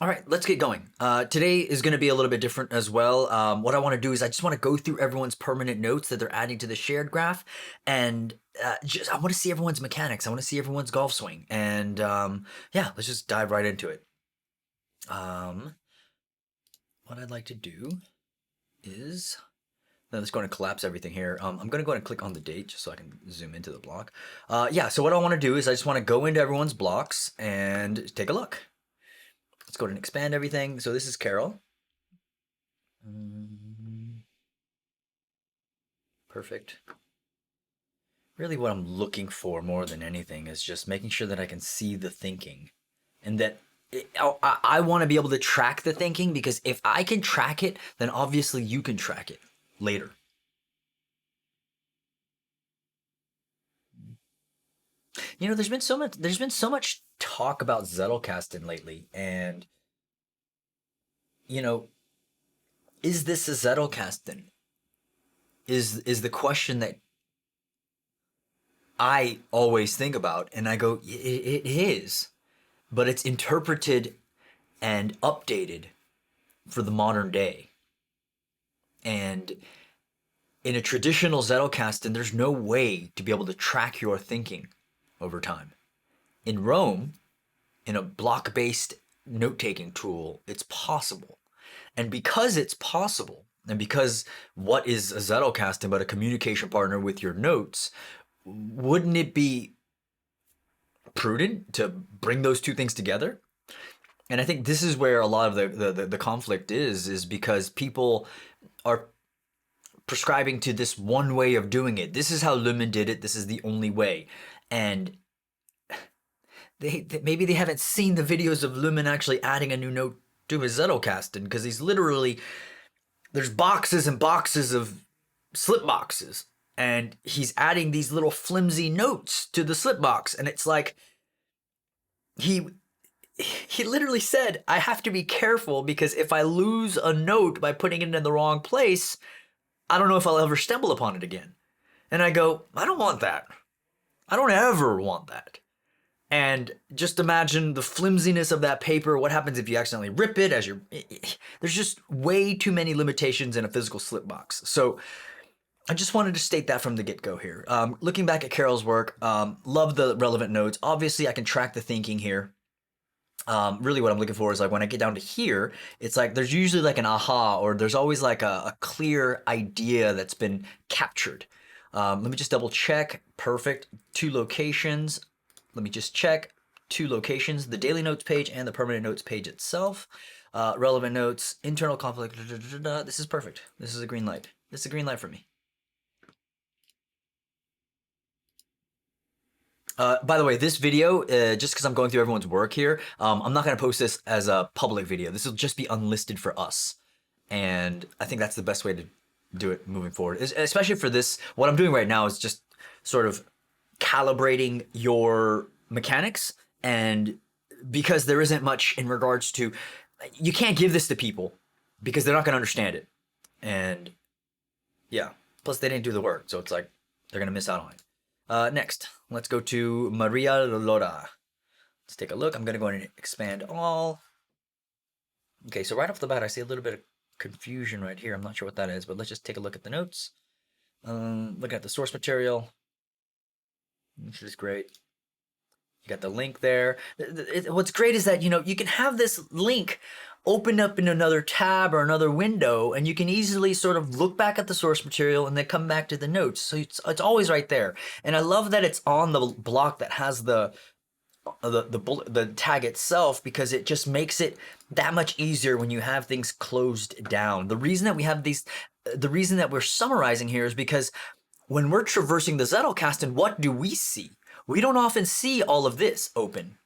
All right, let's get going. Today is going to be a little bit different as well. What I want to do is I just want to go through everyone's permanent notes that they're adding to the shared graph, and just I want to see everyone's mechanics. I want to see everyone's golf swing, and yeah, let's just dive right into it. Um, what I'd like to do is now let's go and collapse everything here. I'm going to go ahead and click on the date just so I can zoom into the block. Yeah, so what I want to do is I just want to go into everyone's blocks and take a look. Let's go ahead and expand everything. So this is Carol. Perfect. Really what I'm looking for more than anything is just making sure that I can see the thinking and that I want to be able to track the thinking, because if I can track it, then obviously you can track it later. You know, there's been so much talk about Zettelkasten lately, and you know, is this a Zettelkasten? Is the question that I always think about, and I go, it is, but it's interpreted and updated for the modern day. And in a traditional Zettelkasten, there's no way to be able to track your thinking over time. In Rome, in a block-based note-taking tool, it's possible. And because it's possible, and because what is a Zettelkasten but a communication partner with your notes, wouldn't it be prudent to bring those two things together? And I think this is where a lot of the conflict is because people are prescribing to this one way of doing it. This is how Lumen did it. This is the only way. And maybe they haven't seen the videos of Lumen actually adding a new note to his Zettelkasten, because he's literally, there's boxes and boxes of slip boxes, and he's adding these little flimsy notes to the slip box, and it's like he literally said, I have to be careful because if I lose a note by putting it in the wrong place, I don't know if I'll ever stumble upon it again. And I go, I don't want that. I don't ever want that. And just imagine the flimsiness of that paper. What happens if you accidentally rip it as you're... There's just way too many limitations in a physical slip box. So I just wanted to state that from the get-go here. Looking back at Carol's work, love the relevant notes. Obviously, I can track the thinking here. Really what I'm looking for is like when I get down to here, it's like there's usually like an aha, or there's always like a clear idea that's been captured. Let me just double check. Perfect. 2 locations. Let me just check. 2 locations, the daily notes page and the permanent notes page itself. Relevant notes, internal conflict. This is perfect. This is a green light. This is a green light for me. By the way, this video, just because I'm going through everyone's work here, I'm not going to post this as a public video. This will just be unlisted for us. And I think that's the best way to do it moving forward. Especially for this, what I'm doing right now is just sort of calibrating your mechanics. And because there isn't much in regards to, you can't give this to people because they're not going to understand it. And yeah, plus they didn't do the work. So it's like, they're going to miss out on it. Next, let's go to Maria Lora. Let's take a look. I'm going to go ahead and expand all. Okay, so right off the bat, I see a little bit of confusion right here. I'm not sure what that is, but let's just take a look at the notes. Look at the source material, which is great. You got the link there. What's great is that, you can have this link open up in another tab or another window, and you can easily sort of look back at the source material and then come back to the notes. So it's always right there. And I love that it's on the block that has the tag itself, because it just makes it that much easier when you have things closed down. The reason that we have the reason that we're summarizing here is because when we're traversing the Zettelkasten, what do we see? We don't often see all of this open.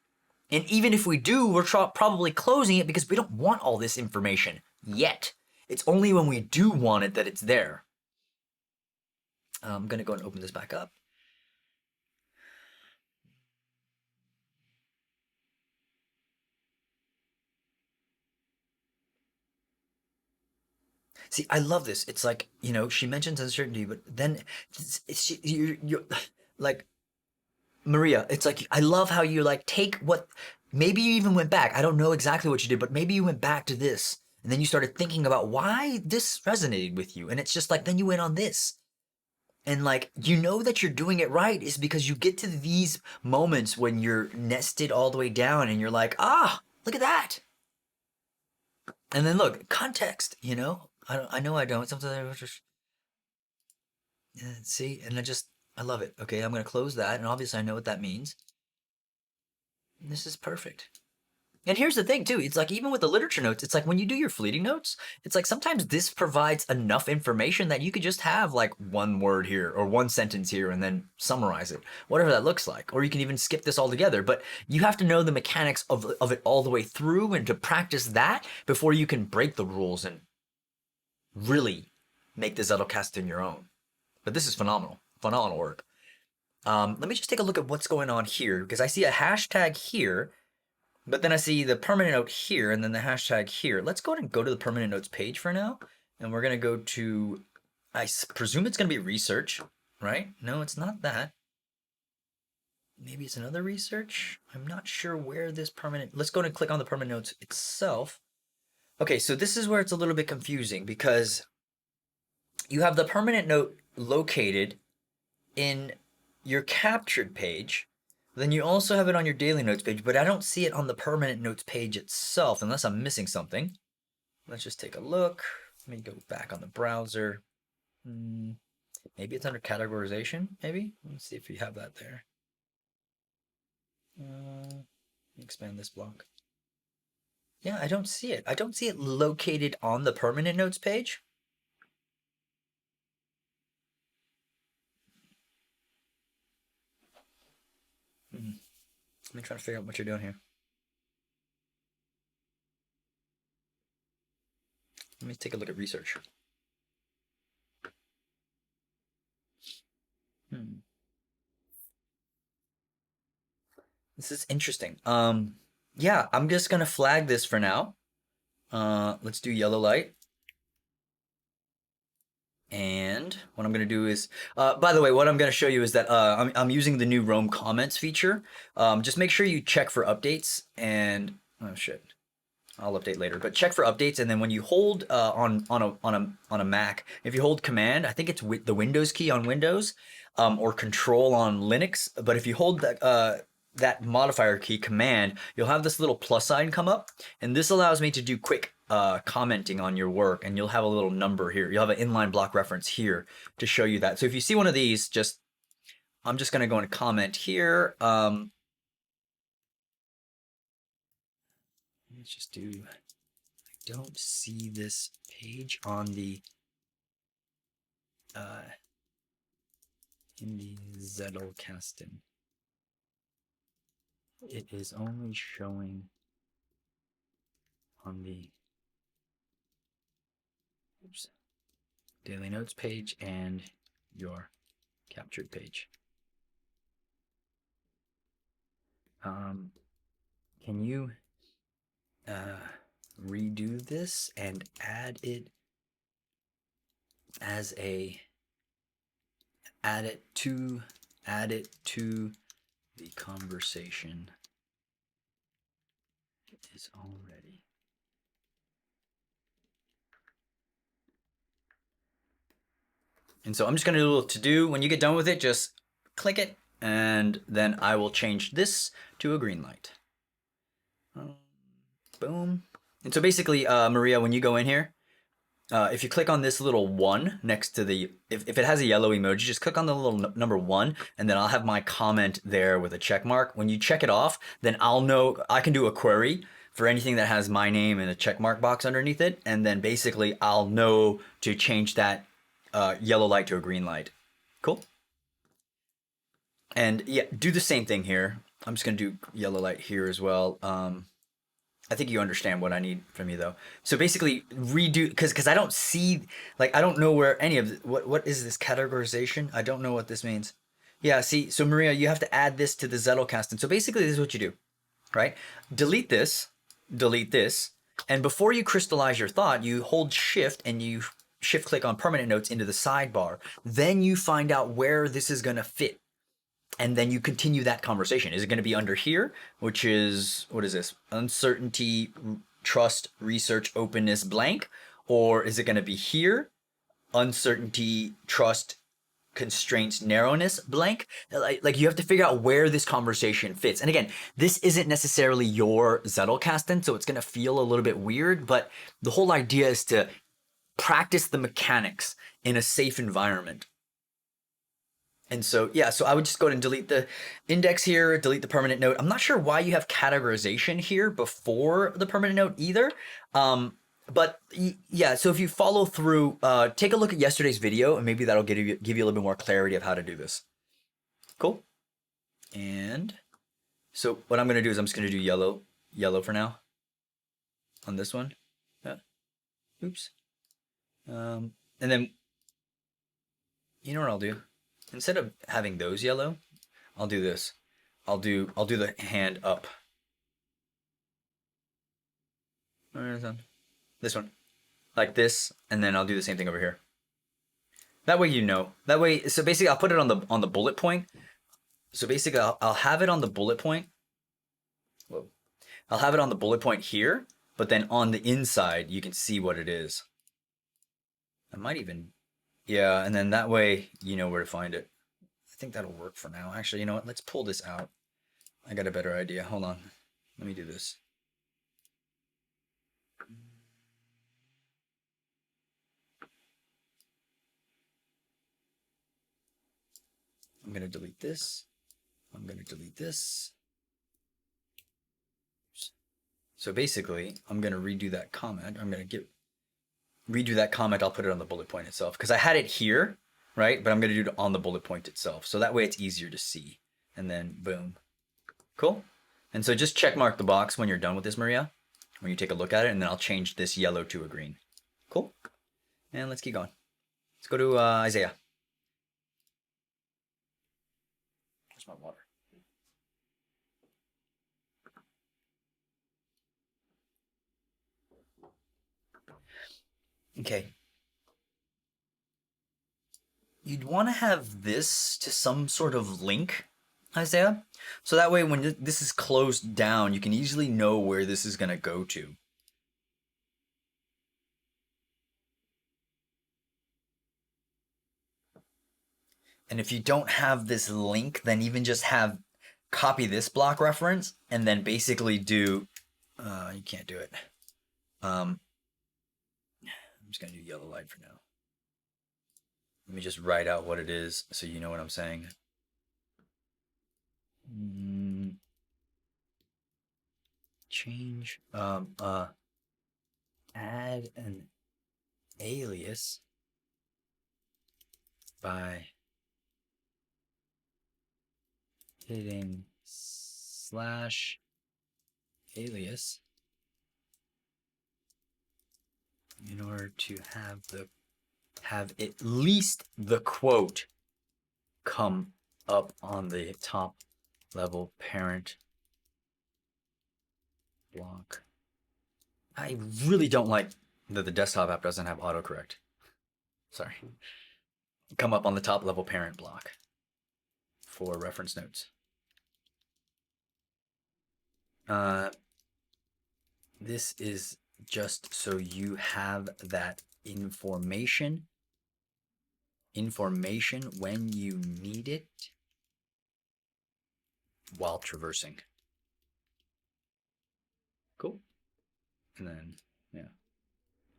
And even if we do, we're probably closing it because we don't want all this information yet. It's only when we do want it that it's there. I'm going to go and open this back up. See, I love this. It's like, she mentions uncertainty, but then you're like, Maria, it's like, I love how you like take what Maybe you even went back. I don't know exactly what you did, but maybe you went back to this. And then you started thinking about why this resonated with you. And it's just like, then you went on this. And like, you know that you're doing it right is because you get to these moments when you're nested all the way down and you're like, ah, look at that. And then look, context, you know? I know I don't. Sometimes I just see, and I love it. Okay, I'm going to close that. And obviously I know what that means. And this is perfect. And here's the thing too, it's like even with the literature notes, it's like when you do your fleeting notes, it's like sometimes this provides enough information that you could just have like one word here or one sentence here and then summarize it, whatever that looks like. Or you can even skip this altogether, but you have to know the mechanics of it all the way through and to practice that before you can break the rules and really make the Zettelkasten your own. But this is phenomenal, phenomenal work. Let me just take a look at what's going on here because I see a hashtag here. But then I see the permanent note here and then the hashtag here. Let's go ahead and go to the permanent notes page for now. And we're going to go to, I presume it's going to be research, right? No, it's not that. Maybe it's another research. I'm not sure where this permanent, let's go ahead and click on the permanent notes itself. Okay, so this is where it's a little bit confusing because you have the permanent note located in your captured page. Then you also have it on your daily notes page, but I don't see it on the permanent notes page itself unless I'm missing something. Let's just take a look. Let me go back on the browser. Maybe it's under categorization, maybe? Let's see if you have that there. Expand this block. Yeah, I don't see it. I don't see it located on the permanent notes page. Let me try to figure out what you're doing here. Let me take a look at research. This is interesting. Yeah, I'm just gonna flag this for now. Let's do yellow light. And what I'm going to do is, by the way, what I'm going to show you is that I'm using the new Roam comments feature. Just make sure you check for updates and, oh shit, I'll update later, but check for updates. And then when you hold on a Mac, if you hold Command, I think it's with the Windows key on Windows or Control on Linux. But if you hold that modifier key, Command, you'll have this little plus sign come up. And this allows me to do quick commenting on your work, and you'll have a little number here. You'll have an inline block reference here to show you that. So if you see one of these, I'm just going to go and comment here. Let's just do, I don't see this page on the, in the Zettelkasten. It is only showing on the daily notes page and your captured page. Can you redo this and add it to the conversation? It is already. And so I'm just going to do a little to-do. When you get done with it, just click it, and then I will change this to a green light. Boom. And so basically, Maria, when you go in here, if you click on this little 1 next to the, if it has a yellow emoji, just click on the little number 1, and then I'll have my comment there with a check mark. When you check it off, then I'll know, I can do a query for anything that has my name and a check mark box underneath it, and then basically I'll know to change that yellow light to a green light. Cool? And yeah, do the same thing here. I'm just going to do yellow light here as well. I think you understand what I need from you though. So basically redo, because I don't see, like, I don't know where any of what is this categorization? I don't know what this means. Yeah, see, so Maria, you have to add this to the Zettelkasten. So basically this is what you do, right? Delete this, and before you crystallize your thought, you hold shift and you shift click on permanent notes into the sidebar. Then you find out where this is going to fit. And then you continue that conversation. Is it going to be under here, which is, what is this? Uncertainty, trust, research, openness, blank? Or is it going to be here? Uncertainty, trust, constraints, narrowness, blank? Like you have to figure out where this conversation fits. And again, this isn't necessarily your Zettelkasten, so it's going to feel a little bit weird, but the whole idea is to practice the mechanics in a safe environment. And so, yeah, so I would just go ahead and delete the index here, delete the permanent note. I'm not sure why you have categorization here before the permanent note either. But yeah, so if you follow through, take a look at yesterday's video and maybe that'll give you a little bit more clarity of how to do this. Cool. And so what I'm going to do is I'm just going to do yellow for now on this one. Oops. And then, you know what I'll do? Instead of having those yellow, I'll do this. I'll do the hand up. This one. Like this, and then I'll do the same thing over here. That way you know. That way, so basically I'll put it on the bullet point. So basically I'll have it on the bullet point. Whoa. I'll have it on the bullet point here, but then on the inside you can see what it is. I might even, yeah, and then that way you know where to find it. I think that'll work for now. Actually, you know what? Let's pull this out. I got a better idea. Hold on. Let me do this. I'm going to delete this. I'm going to delete this. So basically, I'm going to redo that comment. I'm going to redo that comment. I'll put it on the bullet point itself because I had it here, right? But I'm going to do it on the bullet point itself. So that way it's easier to see. And then boom. Cool. And so just check mark the box when you're done with this, Maria, when you take a look at it, and then I'll change this yellow to a green. Cool. And let's keep going. Let's go to Isaiah. Where's my water? Okay. You'd want to have this to some sort of link, Isaiah. So that way when this is closed down, you can easily know where this is going to go to. And if you don't have this link, then even just copy this block reference and then basically do, you can't do it. I'm just going to do yellow light for now. Let me just write out what it is so you know what I'm saying. Change, add an alias by hitting /alias in order to have at least the quote come up on the top level parent block. I really don't like that the desktop app doesn't have autocorrect. Sorry. Come up on the top level parent block for reference notes. This is just so you have that information when you need it while traversing. Cool. And then, yeah,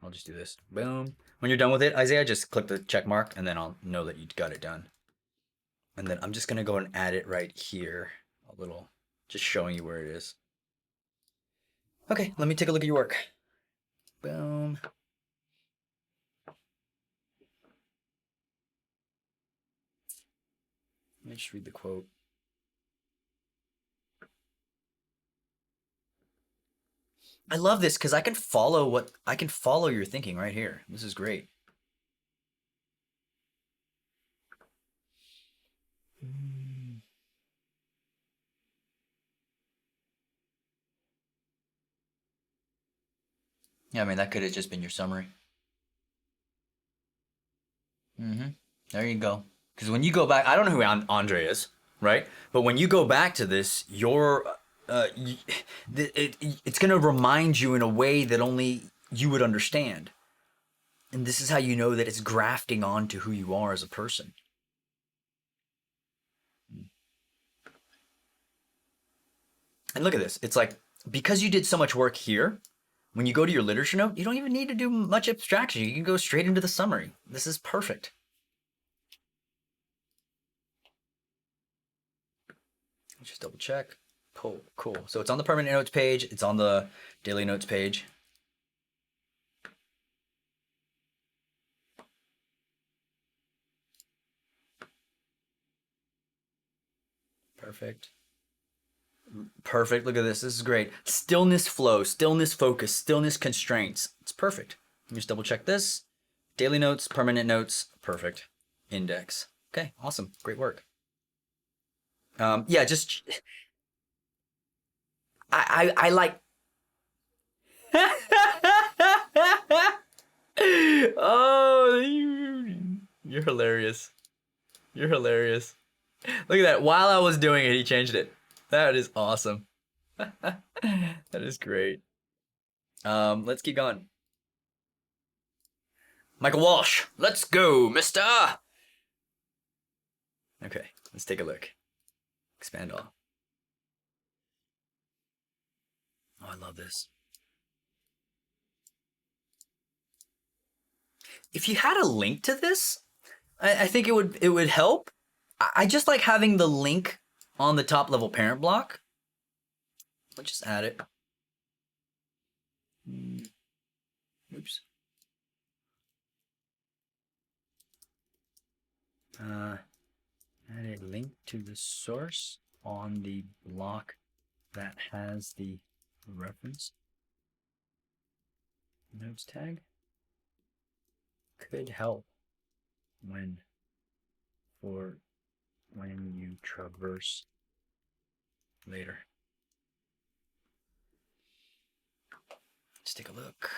I'll just do this. Boom. When you're done with it, Isaiah, just click the check mark and then I'll know that you got it done. And then I'm just going to go and add it right here. A little, just showing you where it is. Okay, let me take a look at your work. Boom. Let me just read the quote. I love this because I can follow your thinking right here. This is great. Yeah, I mean, that could have just been your summary. There you go. Because when you go back, I don't know who Andre is. right? But when you go back to this, it's going to remind you in a way that only you would understand. And this is how you know that it's grafting onto who you are as a person. And look at this. It's like, because you did so much work here, when you go to your literature note, you don't even need to do much abstraction. You can go straight into the summary. This is perfect. Just double check. Cool, cool. So it's on the permanent notes page. It's on the daily notes page. Perfect. Perfect. Look at this. This is great. Stillness flow, stillness focus, stillness constraints. It's perfect. Let me just double check this. Daily notes, permanent notes. Perfect. Index. Okay, awesome. Great work. Yeah, just I like. Oh, you're hilarious. You're hilarious. Look at that. While I was doing it, he changed it. That is awesome. That is great. Let's keep going. Michael Walsh, let's go, mister. Okay, let's take a look. Expand all. Oh, I love this. If you had a link to this, I think it would help. I just like having the link on the top level parent block. Let's just add it. Oops. Add a link to the source on the block that has the reference notes tag. Could help when you traverse later. Let's take a look.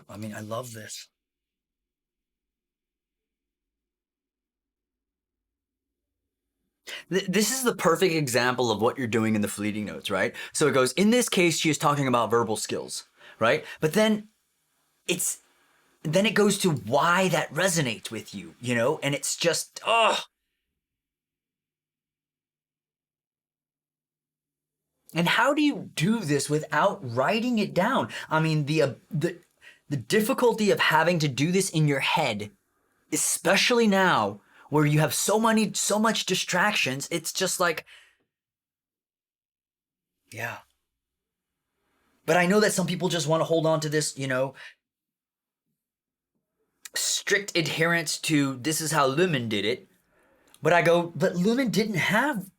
I mean, I love this. This is the perfect example of what you're doing in the fleeting notes, right? So it goes, in this case, she is talking about verbal skills, right? But then it goes to why that resonates with you, you know? And it's just, oh. And how do you do this without writing it down? I mean, the difficulty of having to do this in your head, especially now where you have so much distractions, it's just like, yeah. But I know that some people just want to hold on to this, you know, strict adherence to this is how Luhmann did it. But I go, but Luhmann didn't have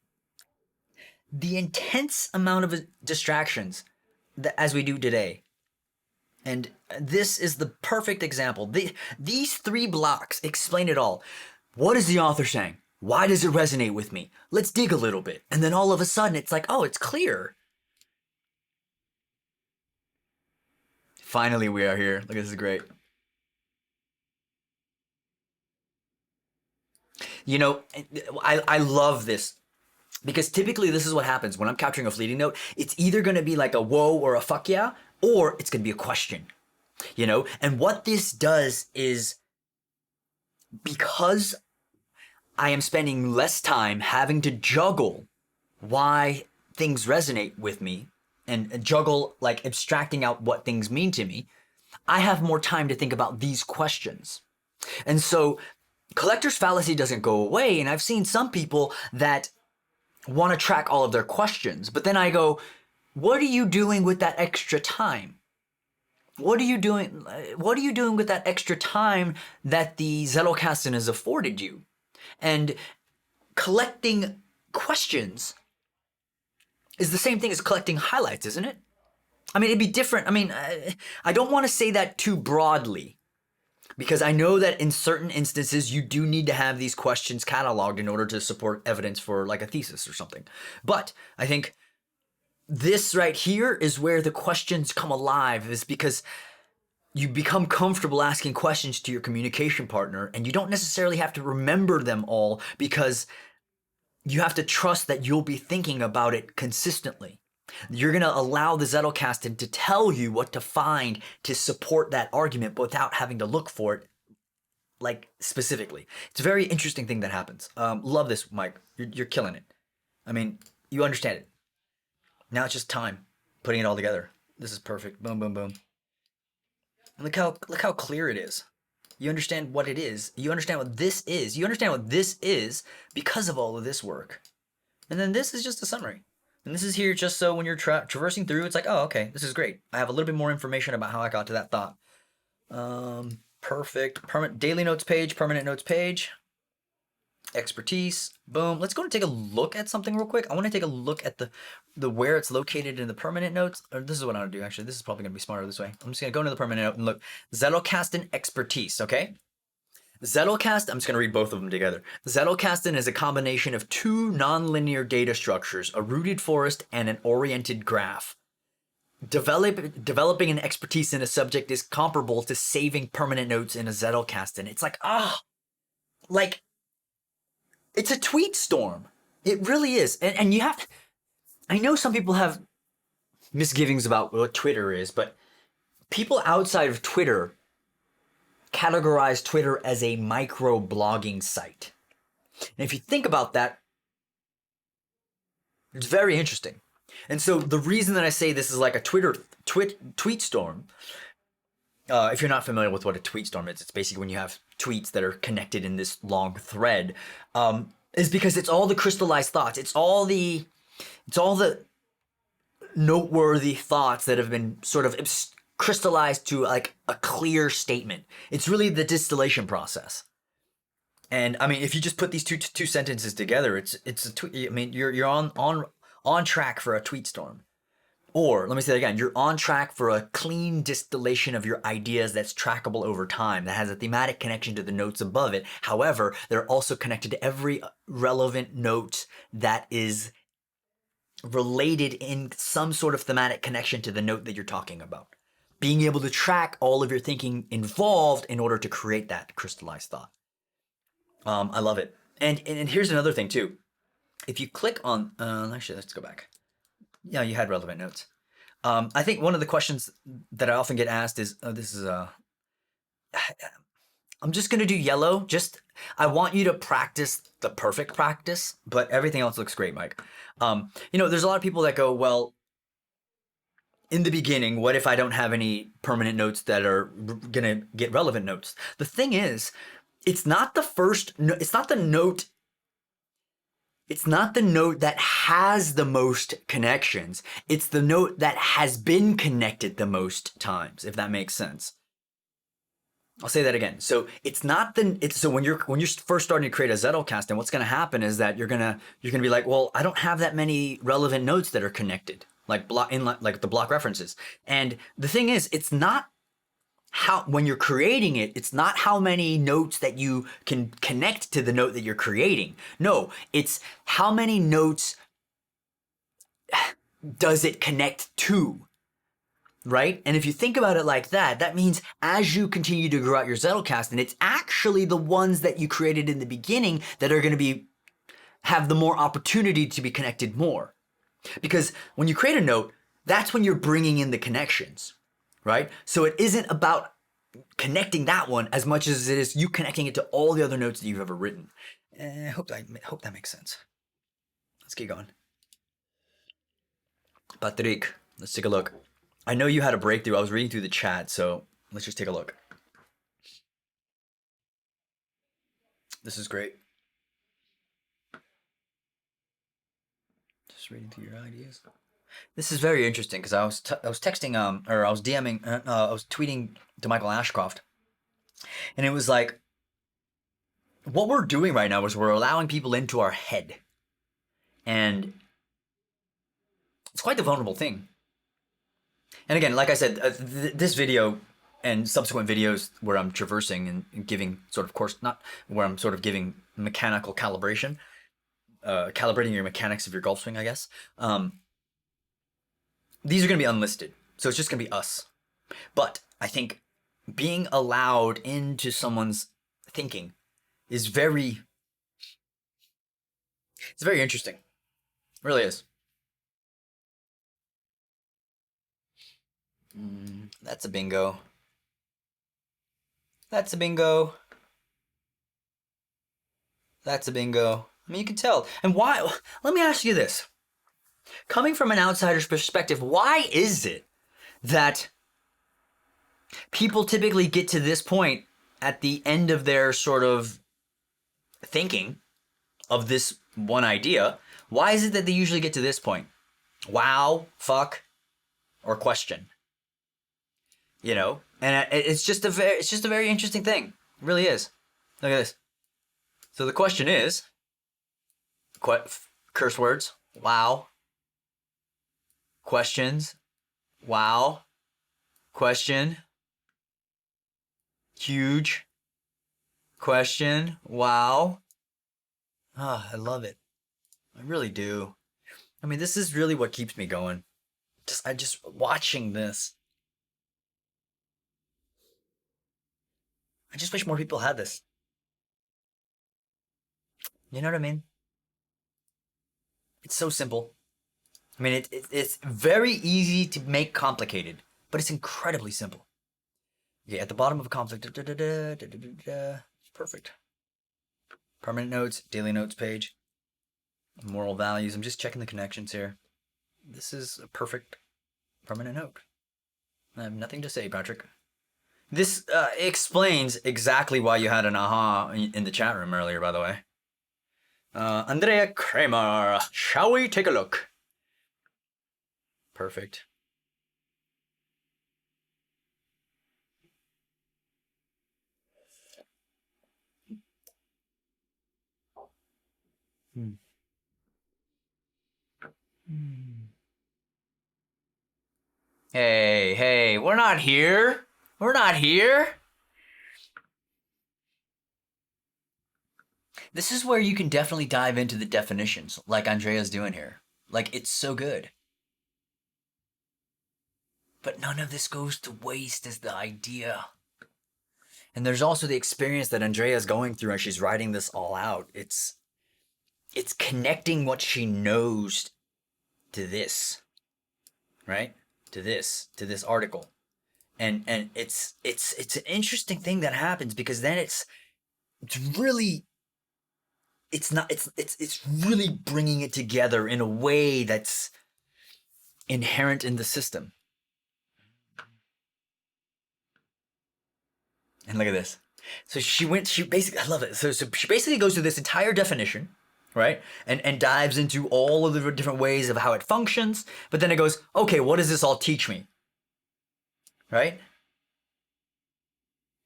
the intense amount of distractions as we do today. And this is the perfect example. These 3 blocks explain it all. What is the author saying? Why does it resonate with me? Let's dig a little bit. And then all of a sudden it's like, oh, it's clear. Finally, we are here. Look, this is great. You know, I love this. Because typically this is what happens when I'm capturing a fleeting note. It's either going to be like a whoa or a fuck yeah, or it's going to be a question, you know? And what this does is, because I am spending less time having to juggle why things resonate with me and juggle like abstracting out what things mean to me, I have more time to think about these questions. And so collector's fallacy doesn't go away. And I've seen some people that want to track all of their questions. But then I go, what are you doing with that extra time? What are you doing with that extra time that the Zettelkasten has afforded you? And collecting questions is the same thing as collecting highlights, isn't it? I mean, it'd be different. I mean, I don't want to say that too broadly, because I know that in certain instances, you do need to have these questions cataloged in order to support evidence for like a thesis or something. But I think this right here is where the questions come alive, is because you become comfortable asking questions to your communication partner, and you don't necessarily have to remember them all because you have to trust that you'll be thinking about it consistently. You're going to allow the Zettelkasten to tell you what to find to support that argument without having to look for it, like specifically. It's a very interesting thing that happens. Love this, Mike. You're killing it. I mean, you understand it. Now it's just time putting it all together. This is perfect. Boom, boom, boom. And look how clear it is. You understand what it is. You understand what this is. You understand what this is because of all of this work. And then this is just a summary. And this is here just so when you're traversing through, it's like, oh, okay, this is great. I have a little bit more information about how I got to that thought. Perfect. Permanent daily notes page, permanent notes page. Expertise. Boom. Let's go and take a look at something real quick. I want to take a look at the where it's located in the permanent notes. Or this is what I want to do, actually. This is probably going to be smarter this way. I'm just going to go into the permanent note and look. Zettelkasten expertise, okay? Zettelkasten, I'm just going to read both of them together. Zettelkasten is a combination of two nonlinear data structures, a rooted forest and an oriented graph. Developing an expertise in a subject is comparable to saving permanent notes in a Zettelkasten. It's like, like, it's a tweet storm. It really is. And you have, I know some people have misgivings about what Twitter is, but people outside of Twitter categorize Twitter as a micro-blogging site. And if you think about that, it's very interesting. And so the reason that I say this is like a tweet storm, if you're not familiar with what a tweet storm is, it's basically when you have tweets that are connected in this long thread, is because it's all the crystallized thoughts. It's all the noteworthy thoughts that have been sort of crystallized to like a clear statement. It's really the distillation process. And I mean, if you just put these two sentences together, it's a tweet. I mean, you're on track for a tweet storm. Or let me say that again, you're on track for a clean distillation of your ideas that's trackable over time, that has a thematic connection to the notes above it. However, they're also connected to every relevant note that is related in some sort of thematic connection to the note that you're talking about. Being able to track all of your thinking involved in order to create that crystallized thought. I love it. And here's another thing too. If you click on, actually, let's go back. Yeah, you had relevant notes. I think one of the questions that I often get asked is, I'm just going to do yellow. I want you to practice the perfect practice, but everything else looks great, Mike. There's a lot of people that go, well, in the beginning, what if I don't have any permanent notes that are going to get relevant notes? The thing is, it's not the note that has the most connections. It's the note that has been connected the most times, if that makes sense. I'll say that again. So when you're first starting to create a Zettelkasten, what's going to happen is that you're going to be like, well, I don't have that many relevant notes that are connected, like the block references. And the thing is, it's not when you're creating it, it's not how many notes that you can connect to the note that you're creating. No, it's how many notes does it connect to, right? And if you think about it like that, that means as you continue to grow out your Zettelkasten, it's actually the ones that you created in the beginning that are going to have the more opportunity to be connected more. Because when you create a note, that's when you're bringing in the connections. Right? So it isn't about connecting that one as much as it is you connecting it to all the other notes that you've ever written. I hope that makes sense. Let's keep going. Patrick, let's take a look. I know you had a breakthrough. I was reading through the chat, so let's just take a look. This is great. Just reading through your ideas. This is very interesting because I was texting or I was DMing I was tweeting to Michael Ashcroft, and it was like, what we're doing right now is we're allowing people into our head, and it's quite the vulnerable thing. And again, like I said, this video and subsequent videos where I'm traversing and giving sort of course, not where I'm sort of giving mechanical calibration, calibrating your mechanics of your golf swing, I guess. These are going to be unlisted, so it's just going to be us. But I think being allowed into someone's thinking is it's very interesting. It really is. That's a bingo. That's a bingo. That's a bingo. I mean, you can tell. And why? Let me ask you this. Coming from an outsider's perspective, why is it that people typically get to this point at the end of their sort of thinking of this one idea? Why is it that they usually get to this point? Wow, fuck, or question. You know, and it's just a very interesting thing. It really is. Look at this. So the question is, curse words. Wow. Questions. Wow. Question. Huge. Question. Wow. Ah, I love it. I really do. I mean, this is really what keeps me going. I just watching this. I just wish more people had this. You know what I mean? It's so simple. I mean, it's very easy to make complicated, but it's incredibly simple. Okay, at the bottom of a conflict, perfect. Permanent notes, daily notes page, moral values. I'm just checking the connections here. This is a perfect permanent note. I have nothing to say, Patrick. This explains exactly why you had an aha in the chat room earlier, by the way. Andrea Kramer, shall we take a look? Perfect. Hey, we're not here. We're not here. This is where you can definitely dive into the definitions, like Andrea's doing here. Like, it's so good. But none of this goes to waste is the idea. And there's also the experience that Andrea's going through as she's writing this all out. It's connecting what she knows to this, right? To this article. And it's an interesting thing that happens because then it's really it's really bringing it together in a way that's inherent in the system. And look at this. So she basically, I love it. So she basically goes through this entire definition, right? And dives into all of the different ways of how it functions. But then it goes, okay, what does this all teach me? Right?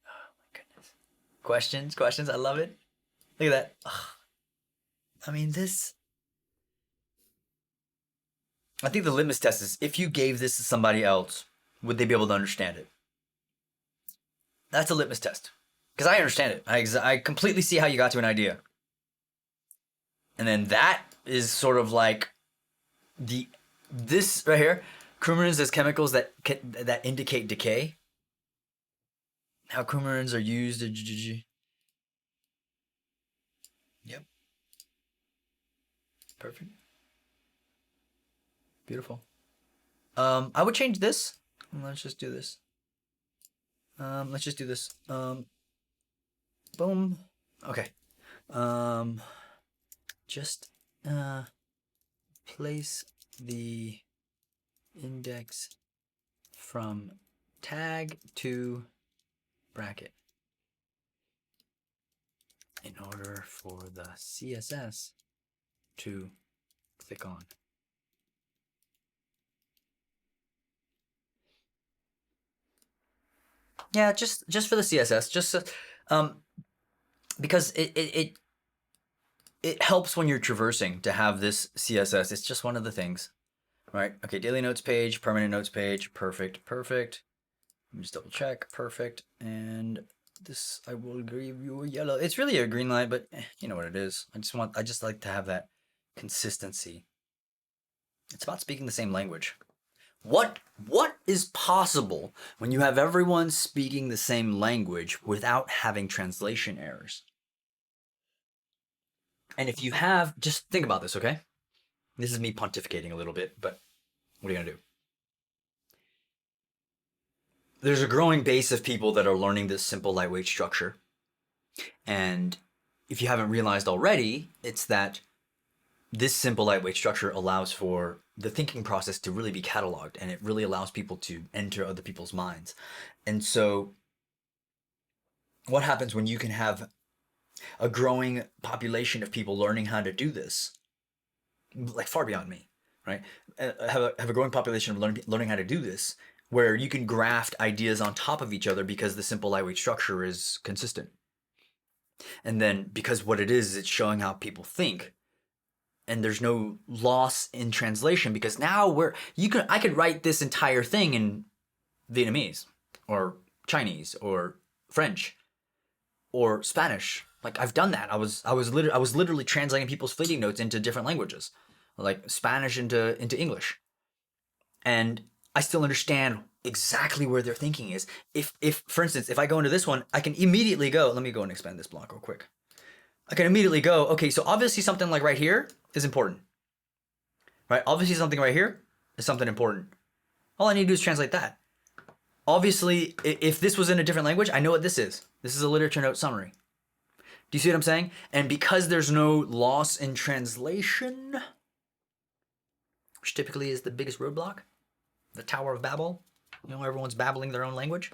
Oh my goodness. Questions. I love it. Look at that. Ugh. I mean, I think the litmus test is if you gave this to somebody else, would they be able to understand it? That's a litmus test. Because I understand it. I completely see how you got to an idea. And then that is sort of like this right here. Coumarins as chemicals that indicate decay. How coumarins are used. Yep. Perfect. Beautiful. I would change this. Let's just do this. Let's just do this. Boom. Okay. Just place the index from tag to bracket in order for the CSS to click on. Yeah, just for the CSS, just because it helps when you're traversing to have this CSS. It's just one of the things, right? Okay, daily notes page, permanent notes page, perfect. Let me just double check, perfect. And this, I will give you a yellow. It's really a green light, but you know what it is. I just like to have that consistency. It's about speaking the same language. What is possible when you have everyone speaking the same language without having translation errors? And if you have, just think about this, okay? This is me pontificating a little bit, but what are you gonna do? There's a growing base of people that are learning this simple lightweight structure. And if you haven't realized already, it's that this simple lightweight structure allows for the thinking process to really be cataloged, and it really allows people to enter other people's minds. And so what happens when you can have a growing population of people learning how to do this, like far beyond me, right? Have a growing population of learning how to do this, where you can graft ideas on top of each other because the simple lightweight structure is consistent. And then because what it is it's showing how people think, and there's no loss in translation, because now I could write this entire thing in Vietnamese or Chinese or French or Spanish. Like I've done that. I was literally translating people's fleeting notes into different languages, like Spanish into English, and I still understand exactly where their thinking is. If for instance, if I go into this one, I can immediately go. Let me go and expand this block real quick. I can immediately go. Okay, so obviously something like right here is important, right? Obviously something right here is something important. All I need to do is translate that. Obviously, if this was in a different language, I know what this is. This is a literature note summary. Do you see what I'm saying? And because there's no loss in translation, which typically is the biggest roadblock, the Tower of Babel, you know, everyone's babbling their own language.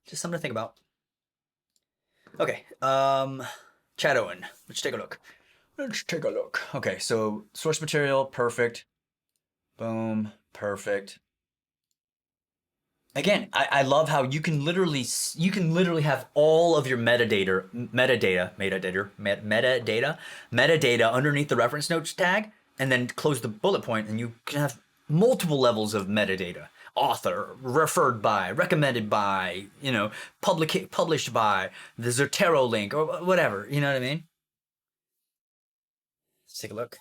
Just something to think about. Okay, Chat Owen, let's take a look. Okay, so source material, perfect. Boom, perfect. Again, I love how you can literally have all of your metadata underneath the reference notes tag, and then close the bullet point, and you can have multiple levels of metadata: author, referred by, recommended by, you know, published by, the Zotero link, or whatever. You know what I mean? Let's take a look.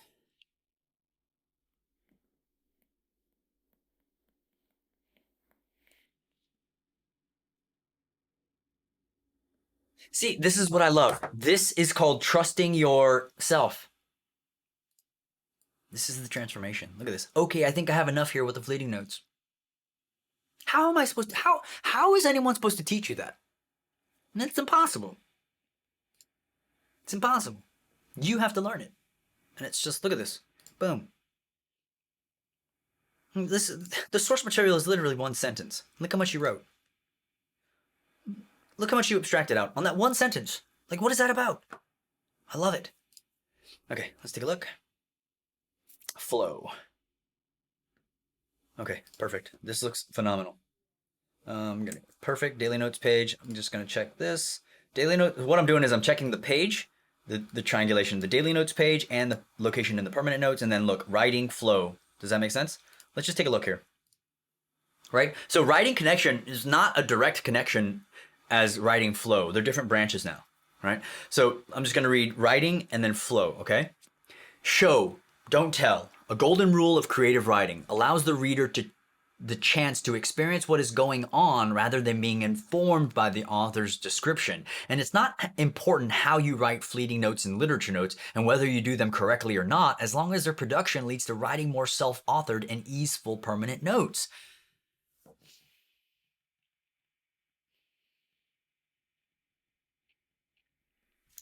See, this is what I love. This is called trusting yourself. This is the transformation. Look at this. Okay, I think I have enough here with the fleeting notes. How am I supposed to, how is anyone supposed to teach you that? And it's impossible. It's impossible. You have to learn it. And it's just, look at this. Boom. The source material is literally one sentence. Look how much you wrote. Look how much you abstracted out on that one sentence. Like, what is that about? I love it. Okay, let's take a look. Flow. Okay, perfect. This looks phenomenal. Perfect daily notes page. I'm just gonna check this. Daily note. What I'm doing is I'm checking the page, the triangulation, the daily notes page, and the location in the permanent notes, and then look, writing flow. Does that make sense? Let's just take a look here. Right? So writing connection is not a direct connection as writing flow. They're different branches now. Right? So I'm just gonna read writing and then flow. Okay. Show, don't tell. A golden rule of creative writing allows the reader the chance to experience what is going on rather than being informed by the author's description. And it's not important how you write fleeting notes and literature notes and whether you do them correctly or not, as long as their production leads to writing more self-authored and easeful permanent notes.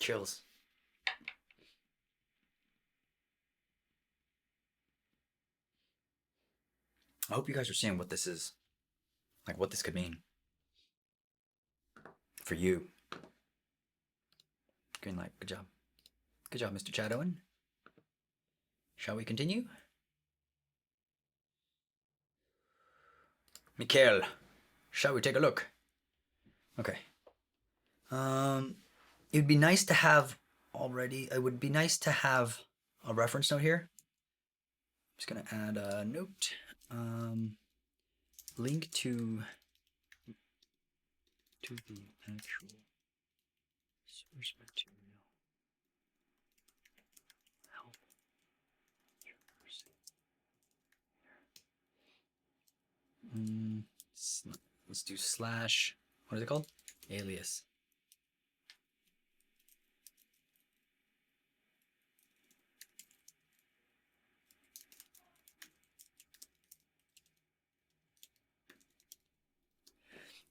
Chills. I hope you guys are seeing what this is, like what this could mean for you. Green light. Good job. Good job, Mr. Chad Owen. Shall we continue? Mikhail, shall we take a look? Okay. It would be nice to have it would be nice to have a reference note here. I'm just gonna add a note. Link to the actual source material. Help. Let's do slash, what is it called? Alias.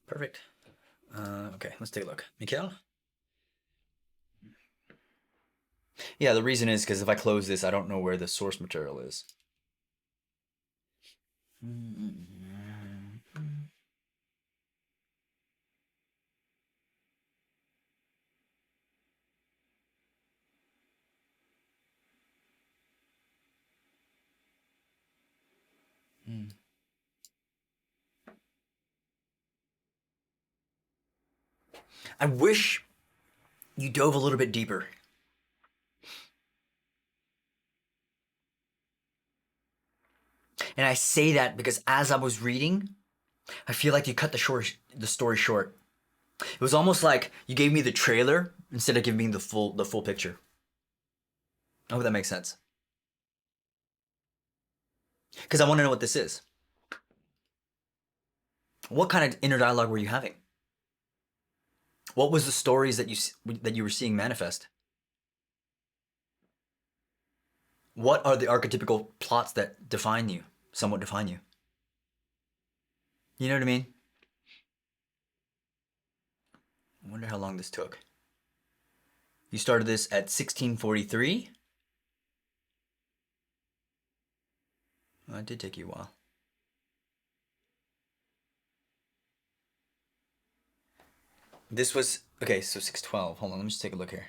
Perfect. Okay, let's take a look. Mikhail? Yeah, the reason is because if I close this, I don't know where the source material is. I wish you dove a little bit deeper. And I say that because as I was reading, I feel like you cut the story short. It was almost like you gave me the trailer instead of giving me the full picture. I hope that makes sense. Because I want to know what this is. What kind of inner dialogue were you having? What was the stories that you were seeing manifest? What are the archetypical plots that define you, somewhat define you? You know what I mean? I wonder how long this took. You started this at 1643. Well, it did take you a while. This was, okay, so 612. Hold on, let me just take a look here.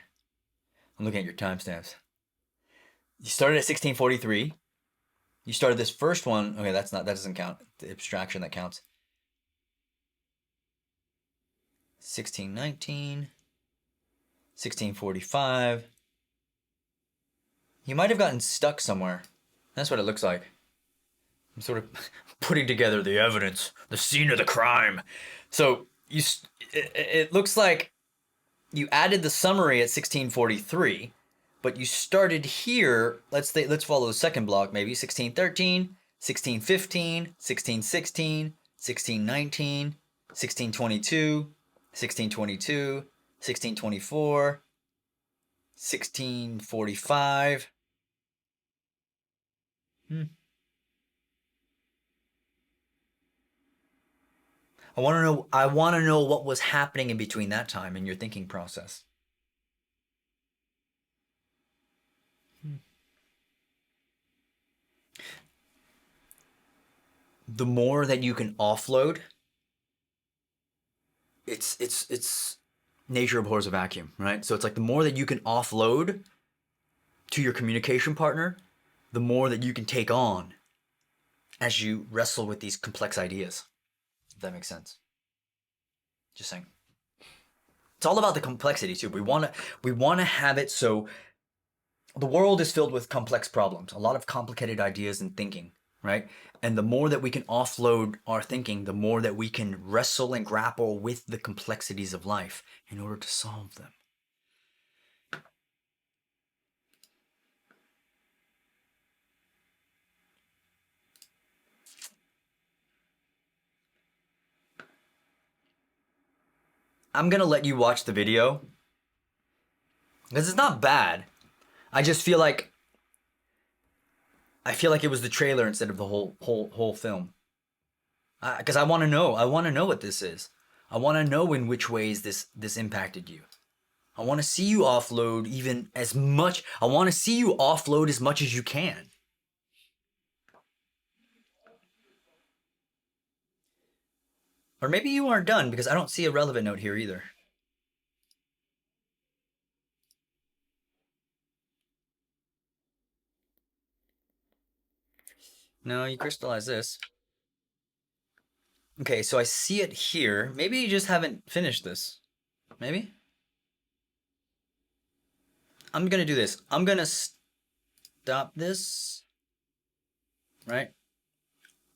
I'm looking at your timestamps. You started at 1643. You started this first one. Okay, that doesn't count. The abstraction that counts. 1619. 1645. You might have gotten stuck somewhere. That's what it looks like. I'm sort of putting together the evidence, the scene of the crime. So it looks like you added the summary at 1643, but you started here. Let's follow the second block, maybe 1613, 1615, 1616, 1619, 1622, 1622, 1624, 1645. I want to know what was happening in between that time in your thinking process. The more that you can offload, it's nature abhors a vacuum, right? So it's like the more that you can offload to your communication partner, the more that you can take on as you wrestle with these complex ideas. If that makes sense. Just saying. It's all about the complexity too. We want to have it so the world is filled with complex problems, a lot of complicated ideas and thinking, right? And the more that we can offload our thinking, the more that we can wrestle and grapple with the complexities of life in order to solve them. I'm going to let you watch the video because it's not bad. I just feel like it was the trailer instead of the whole film. Because I want to know. I want to know what this is. I want to know in which ways this impacted you. I want to see you offload even as much. I want to see you offload as much as you can. Or maybe you aren't done because I don't see a relevant note here either. No, you crystallize this. Okay, so I see it here. Maybe you just haven't finished this. Maybe? I'm gonna do this. I'm gonna stop this. Right?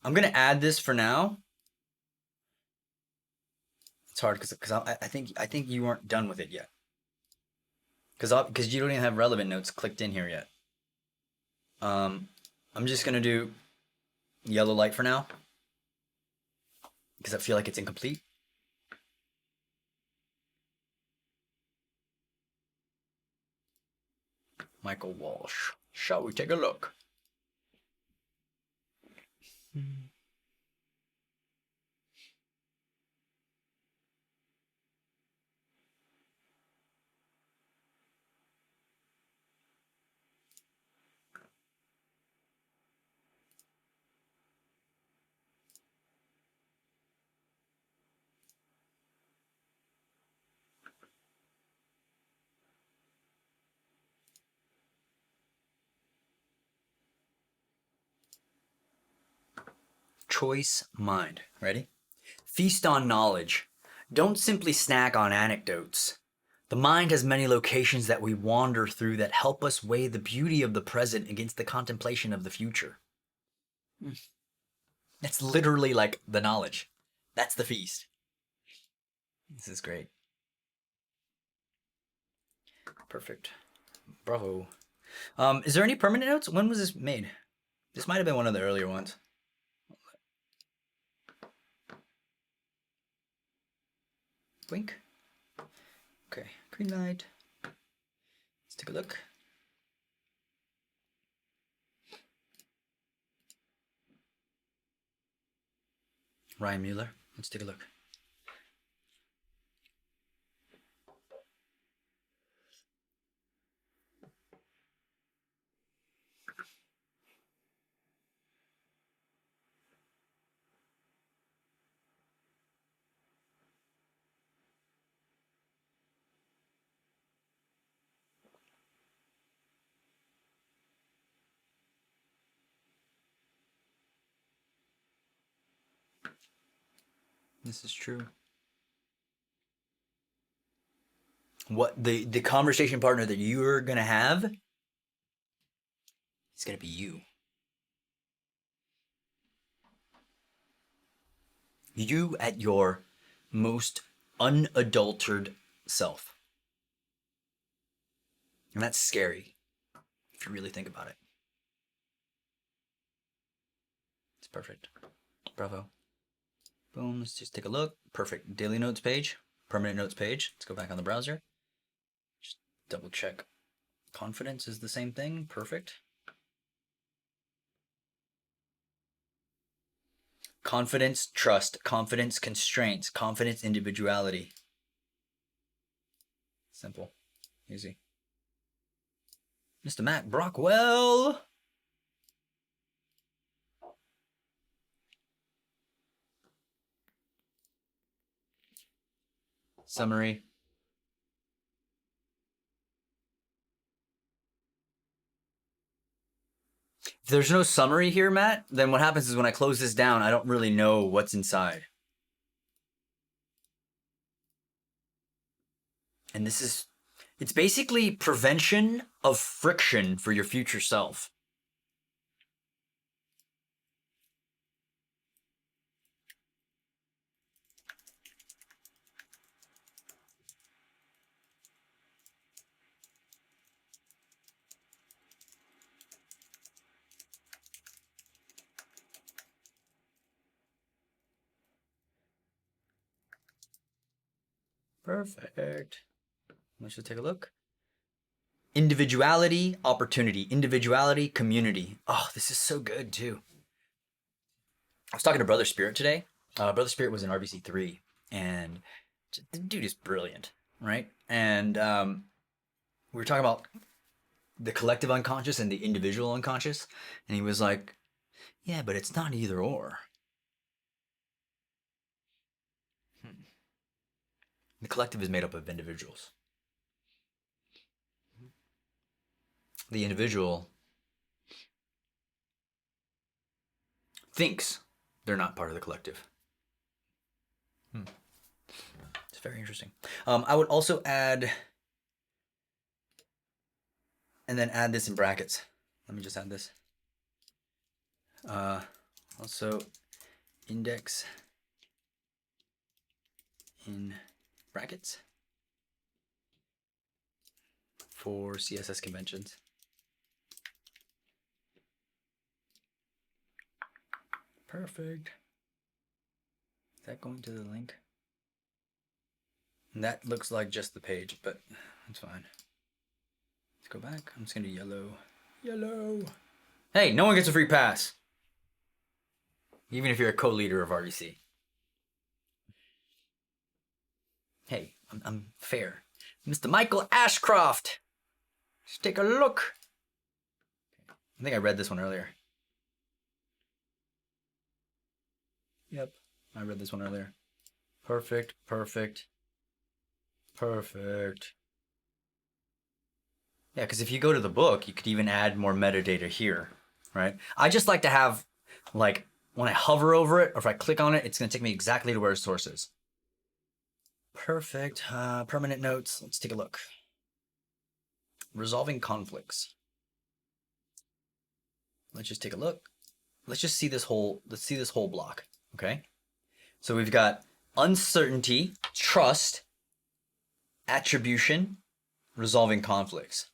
I'm gonna add this for now. It's hard because I think you aren't done with it yet. Because you don't even have relevant notes clicked in here yet. I'm just gonna do yellow light for now. Because I feel like it's incomplete. Michael Walsh. Shall we take a look? Choice mind. Ready? Feast on knowledge. Don't simply snack on anecdotes. The mind has many locations that we wander through that help us weigh the beauty of the present against the contemplation of the future. That's literally like the knowledge. That's the feast. This is great. Perfect. Bravo. Is there any permanent notes? When was this made? This might have been one of the earlier ones. Blink. Okay, green light. Let's take a look. Ryan Mueller. Let's take a look. This is true. What the conversation partner that you're gonna have is gonna be you. You at your most unadulterated self. And that's scary if you really think about it. It's perfect. Bravo. Boom, let's just take a look. Perfect. Daily notes page, permanent notes page. Let's go back on the browser. Just double check. Confidence is the same thing. Perfect. Confidence, trust, confidence, constraints, confidence, individuality. Simple. Easy. Mr. Matt Brockwell. Summary. If there's no summary here, Matt, then what happens is when I close this down, I don't really know what's inside. And this is, it's basically prevention of friction for your future self. Perfect. Let's just take a look. Individuality, opportunity. Individuality, community. Oh, this is so good too. I was talking to Brother Spirit today. Brother Spirit was in RBC 3, and the dude is brilliant, right? And we were talking about the collective unconscious and the individual unconscious, and he was like, yeah, but it's not either or. The collective is made up of individuals. The individual thinks they're not part of the collective. It's very interesting. I would also add, and then add this in brackets. Let me just add this. Also, index in brackets for CSS conventions. Perfect. that going to the link? And that looks like just the page, but that's fine. Let's go back. I'm just gonna do yellow. Yellow. Hey, no one gets a free pass. Even if you're a co-leader of RDC. Hey, I'm fair. Mr. Michael Ashcroft. Let's take a look. I think I read this one earlier. Yep, I read this one earlier. Perfect, perfect, perfect. Yeah, because if you go to the book, you could even add more metadata here, right? I just like to have, like, when I hover over it, or if I click on it, it's going to take me exactly to where its source is. Perfect. Permanent notes. Let's take a look. Resolving conflicts. Let's just take a look. Let's just see this whole. Let's see this whole block. Okay. So we've got uncertainty, trust, attribution, resolving conflicts.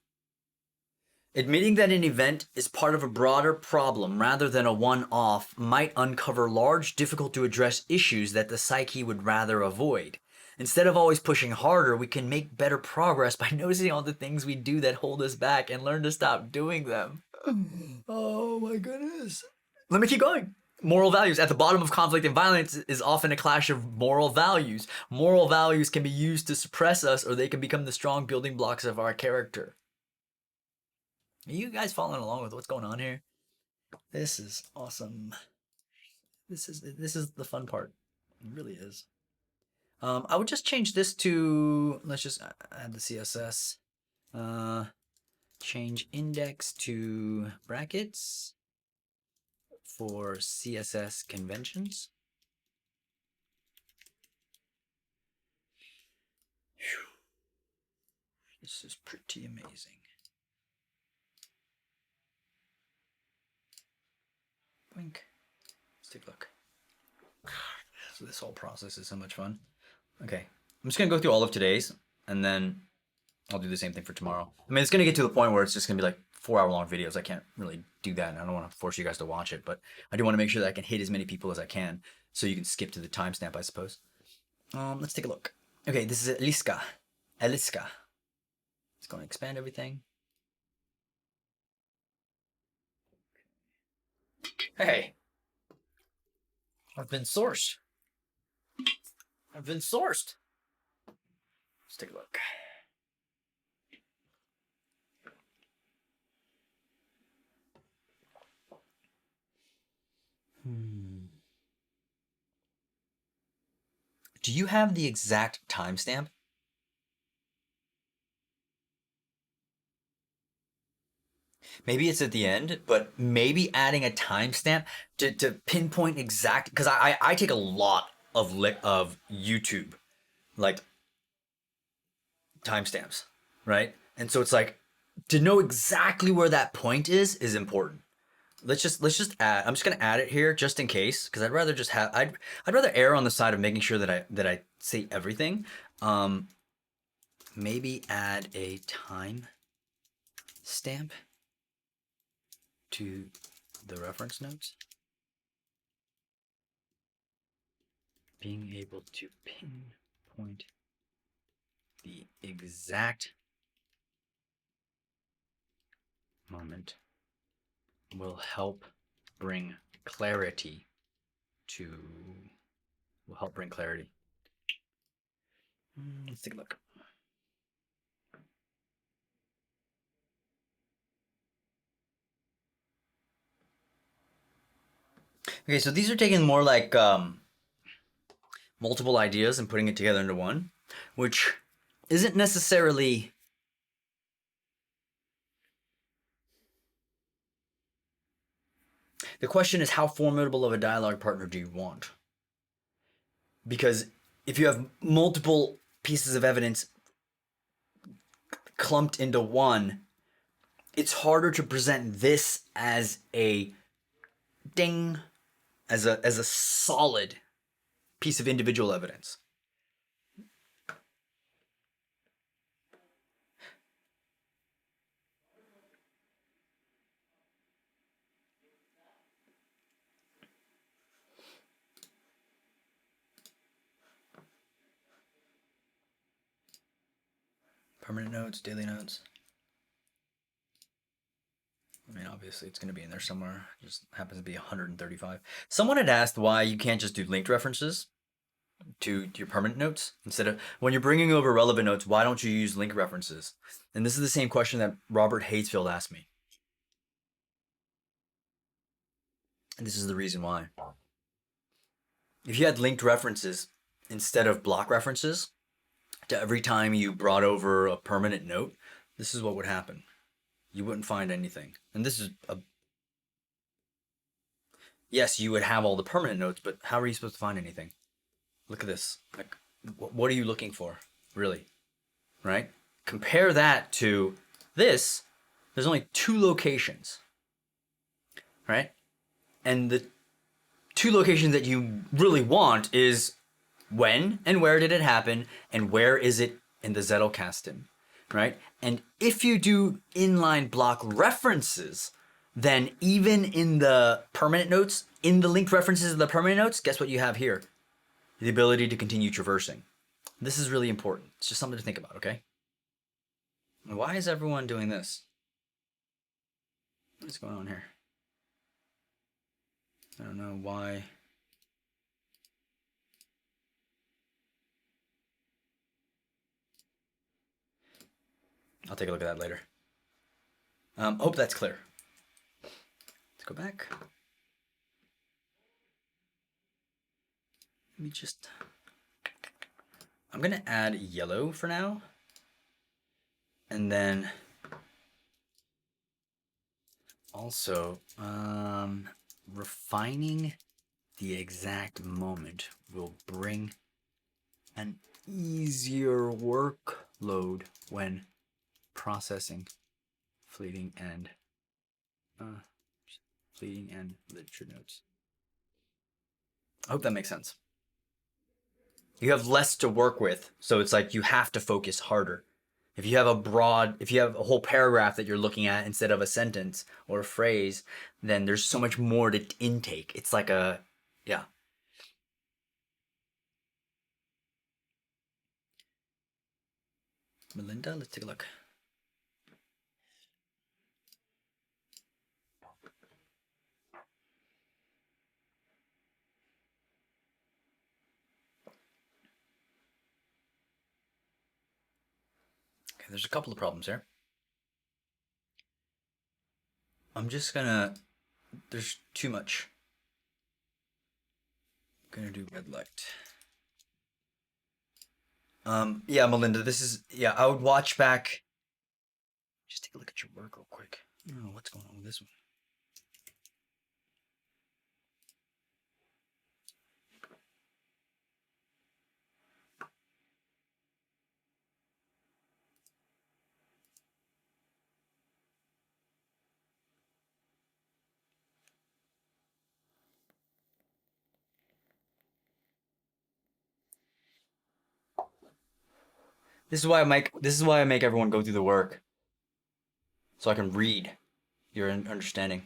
Admitting that an event is part of a broader problem rather than a one-off might uncover large, difficult-to-address issues that the psyche would rather avoid. Instead of always pushing harder, we can make better progress by noticing all the things we do that hold us back and learn to stop doing them. Oh my goodness. Let me keep going. Moral values. At the bottom of conflict and violence is often a clash of moral values. Moral values can be used to suppress us, or they can become the strong building blocks of our character. Are you guys following along with what's going on here? This is awesome. This is the fun part. It really is. I would just change this to, let's just add the CSS. Change index to brackets for CSS conventions. Whew. This is pretty amazing. Blink. Let's take a look. So this whole process is so much fun. Okay, I'm just gonna go through all of today's, and then I'll do the same thing for tomorrow. I mean, it's gonna get to the point where it's just gonna be like 4-hour-long videos. I can't really do that, and I don't want to force you guys to watch it, but I do want to make sure that I can hit as many people as I can, so you can skip to the timestamp, I suppose. Let's take a look. Okay, this is Eliska. Eliska. It's going to expand everything. Hey, I've been sourced. I've been sourced. Let's take a look. Do you have the exact timestamp? Maybe it's at the end, but maybe adding a timestamp to pinpoint exact, because I take a lot of YouTube, like, timestamps, right? And so it's like, to know exactly where that point is important. Let's just add. I'm just gonna add it here just in case, because I'd rather just have. I'd rather err on the side of making sure that I say everything. Maybe add a time stamp to the reference notes. Being able to pinpoint the exact moment will help bring clarity to. Will help bring clarity. Let's take a look. Okay, so these are taking more like multiple ideas and putting it together into one, which isn't necessarily. The question is, how formidable of a dialogue partner do you want? Because if you have multiple pieces of evidence clumped into one, it's harder to present this as a ding, as a solid piece of individual evidence. Permanent notes, daily notes. I mean, obviously it's going to be in there somewhere. It just happens to be 135. Someone had asked why you can't just do linked references to your permanent notes instead of when you're bringing over relevant notes. Why don't you use link references? And this is the same question that Robert Hatesfield asked me. And this is the reason why. If you had linked references instead of block references to every time you brought over a permanent note, this is what would happen. You wouldn't find anything. And this is a... Yes, you would have all the permanent notes, but how are you supposed to find anything? Look at this. Like, what are you looking for, really? Right? Compare that to this. There's only 2 locations, right? And the 2 locations that you really want is when and where did it happen, and where is it in the Zettelkasten, right? And if you do inline block references, then even in the permanent notes, in the linked references of the permanent notes, guess what you have here? The ability to continue traversing. This is really important. It's just something to think about, okay? Why is everyone doing this? What's going on here? I don't know why. I'll take a look at that later. Hope that's clear. Let's go back. Let me just... I'm going to add yellow for now. And then also refining the exact moment will bring an easier workload when processing fleeting and literature notes. I hope that makes sense. You have less to work with, so it's like you have to focus harder. If you have a whole paragraph that you're looking at instead of a sentence or a phrase, then there's so much more to intake. It's like yeah. Melinda, let's take a look. Okay, there's a couple of problems here. I'm just gonna... There's too much. I'm gonna do red light. Yeah, Melinda, this is... Yeah, I would watch back... Just take a look at your work real quick. I don't know what's going on with this one. This is why I make everyone go through the work. So I can read your understanding.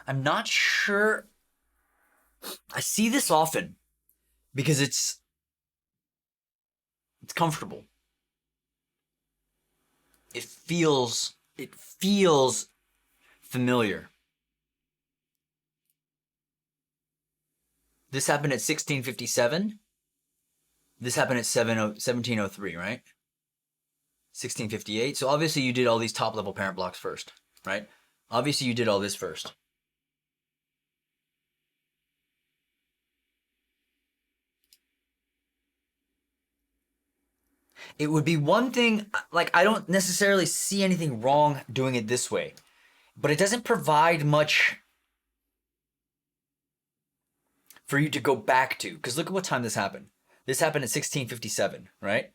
I'm not sure. I see this often because it's comfortable. It feels familiar. This happened at 1657. This happened at 1703, right? 1658. So obviously you did all these top level parent blocks first, right? Obviously you did all this first. It would be one thing, like I don't necessarily see anything wrong doing it this way, but it doesn't provide much for you to go back to. Because look at what time this happened. This happened at 1657, right?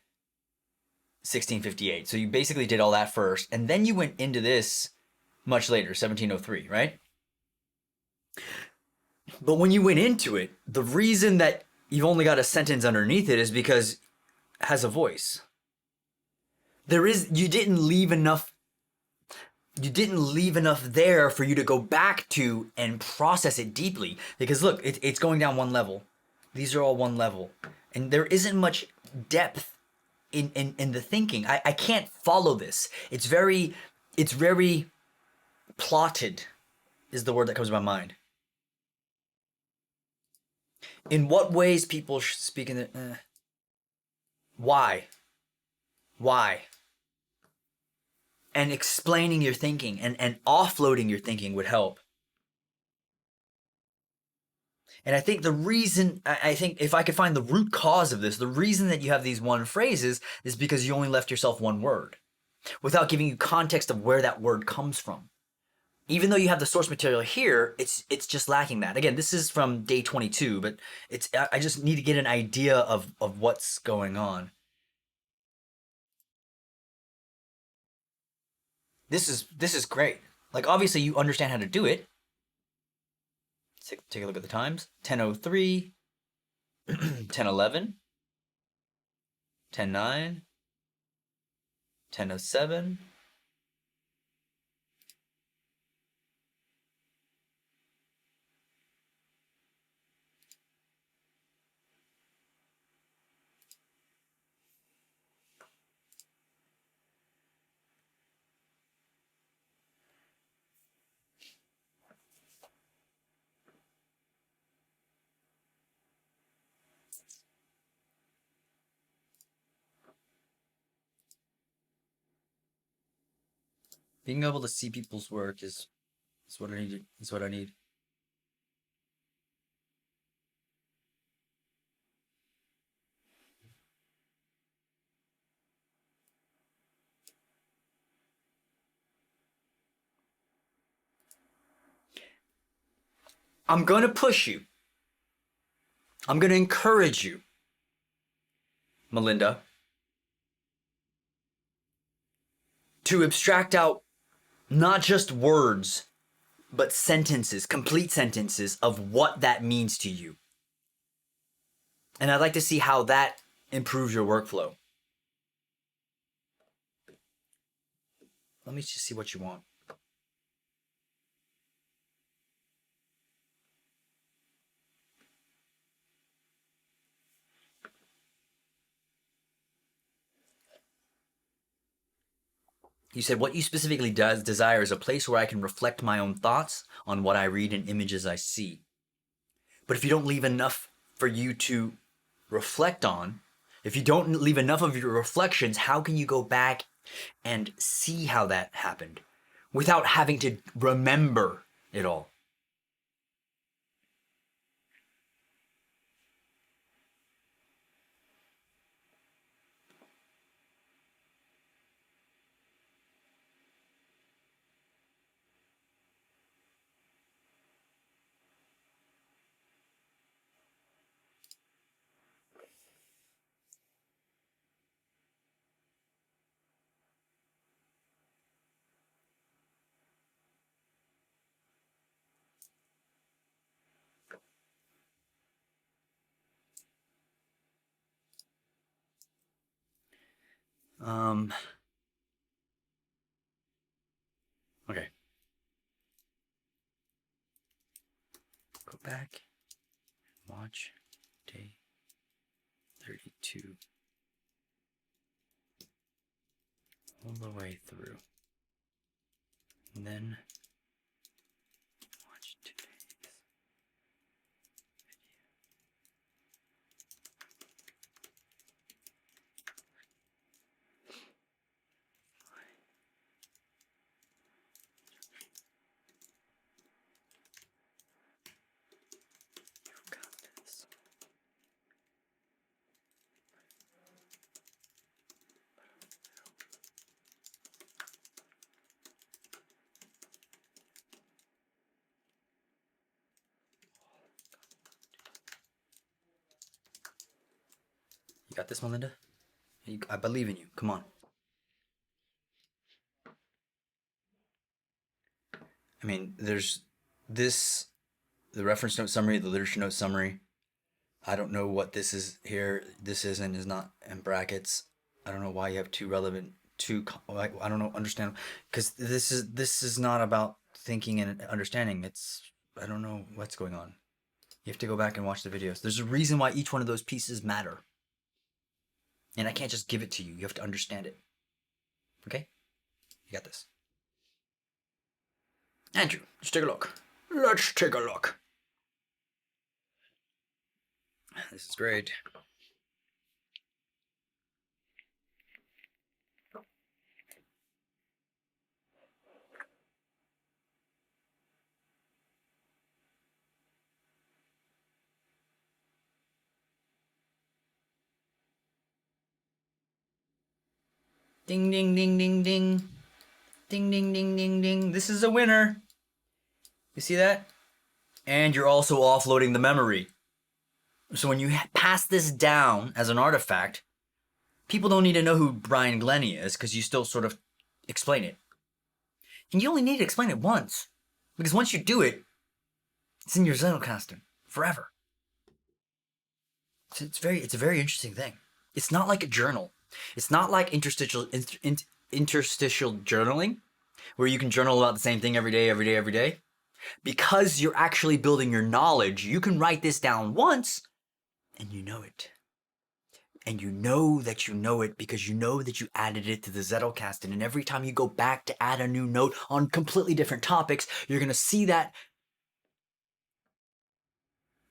1658. So you basically did all that first, and then you went into this much later, 1703, right? But when you went into it, the reason that you've only got a sentence underneath it is because it has a voice. You didn't leave enough there for you to go back to and process it deeply. Because look, it's going down one level. These are all one level. And there isn't much depth in the thinking. I can't follow this. It's very plotted is the word that comes to my mind. In what ways people speak in the... why? Why? And explaining your thinking and offloading your thinking would help. And I think if I could find the root cause of this, the reason that you have these one phrases is because you only left yourself one word without giving you context of where that word comes from. Even though you have the source material here, it's just lacking that. Again, this is from day 22, but I just need to get an idea of what's going on. This is great. Like, obviously you understand how to do it. Take a look at the times. 10:03, 10:11, 10:09, 10:07. Being able to see people's work is what I need. Is what I need. I'm going to push you. I'm going to encourage you, Melinda, to abstract out not just words, but sentences, complete sentences of what that means to you. And I'd like to see how that improves your workflow. Let me just see what you want. You said what you specifically desire is a place where I can reflect my own thoughts on what I read and images I see. But if you don't leave enough for you to reflect on, if you don't leave enough of your reflections, how can you go back and see how that happened without having to remember it all? Okay. Go back and watch day 32 all the way through. And then watch today's video. You've got this. You got this, Melinda? I believe in you. Come on. mean, there's this, the reference note summary, the literature note summary. I don't know what this is here. This is not in brackets. I don't know why you have two relevant, I don't know, understand. Because this is not about thinking and understanding. I don't know what's going on. You have to go back and watch the videos. There's a reason why each one of those pieces matter. And I can't just give it to you. You have to understand it. Okay? You got this. Andrew, let's take a look. Let's take a look. This is great. Ding, ding, ding, ding, ding. Ding, ding, ding, ding, ding. This is a winner. You see that? And you're also offloading the memory. So when you pass this down as an artifact, people don't need to know who Brian Glennie is because you still sort of explain it. And you only need to explain it once. Because once you do it, it's in your Zettelkasten forever. So it's a very interesting thing. It's not like a journal. It's not like interstitial journaling, where you can journal about the same thing every day, every day, every day. Because you're actually building your knowledge, you can write this down once and you know it. And you know it because you know that you added it to the Zettelkasten. And every time you go back to add a new note on completely different topics, you're going to see that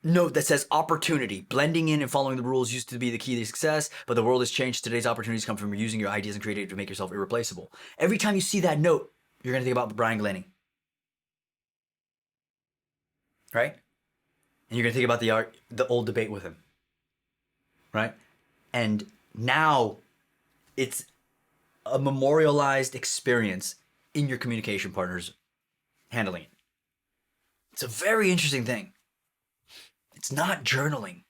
note that says opportunity. Blending in and following the rules used to be the key to success, but the world has changed. Today's opportunities come from using your ideas and creativity to make yourself irreplaceable. Every time you see that note, you're going to think about Brian Glennie. Right? And you're going to think about the old debate with him. Right? And now it's a memorialized experience in your communication partners handling it. It's a very interesting thing. It's not journaling.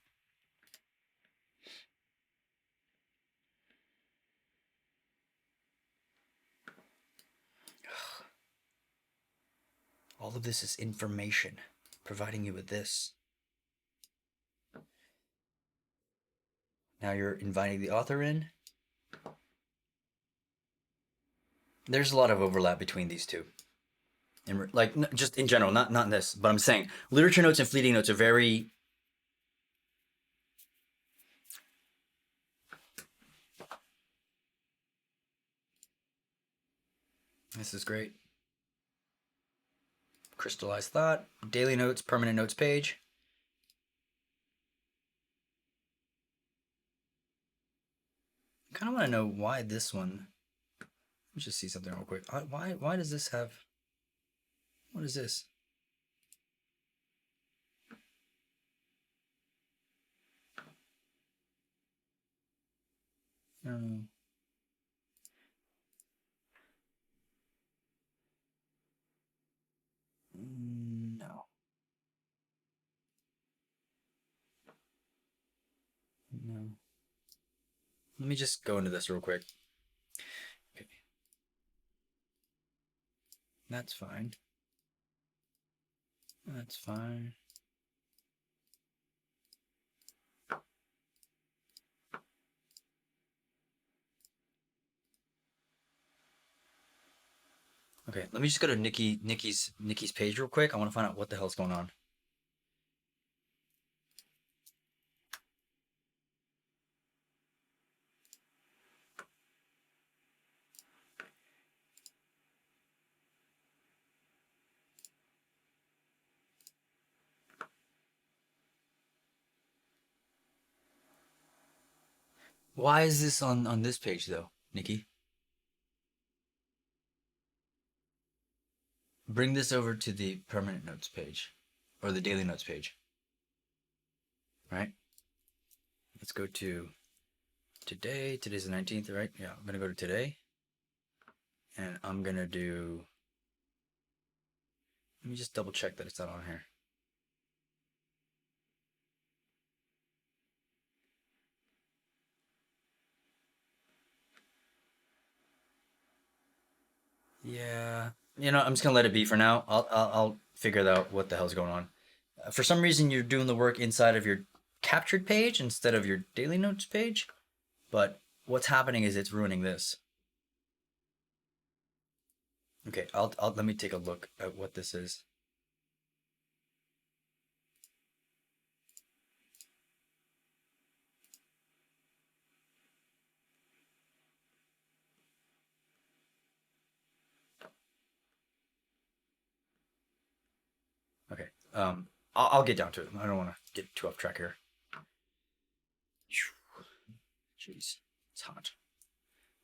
All of this is information, providing you with this. Now you're inviting the author in. There's a lot of overlap between these two. And like, just in general, not in this, but I'm saying literature notes and fleeting notes are very... This is great. Crystallized thought, daily notes, permanent notes page. I kind of want to know why this one... Let me just see something real quick. Why does this have... What is this? No. No. No. Let me just go into this real quick. Okay. That's fine. That's fine. Okay, let me just go to Nikki's page real quick. I want to find out what the hell's going on. Why is this on this page though, Nikki? Bring this over to the permanent notes page or the daily notes page. Right? Let's go to today. Today's the 19th, right? Yeah, I'm gonna go to today. And I'm gonna do... Let me just double check that it's not on here. Yeah, You know, I'm just gonna let it be for now. I'll figure out what the hell's going on. For some reason, you're doing the work inside of your captured page instead of your daily notes page. But what's happening is it's ruining this. Okay, I'll let me take a look at what this is. Okay, I'll get down to it. I don't want to get too off track here. Jeez, it's hot.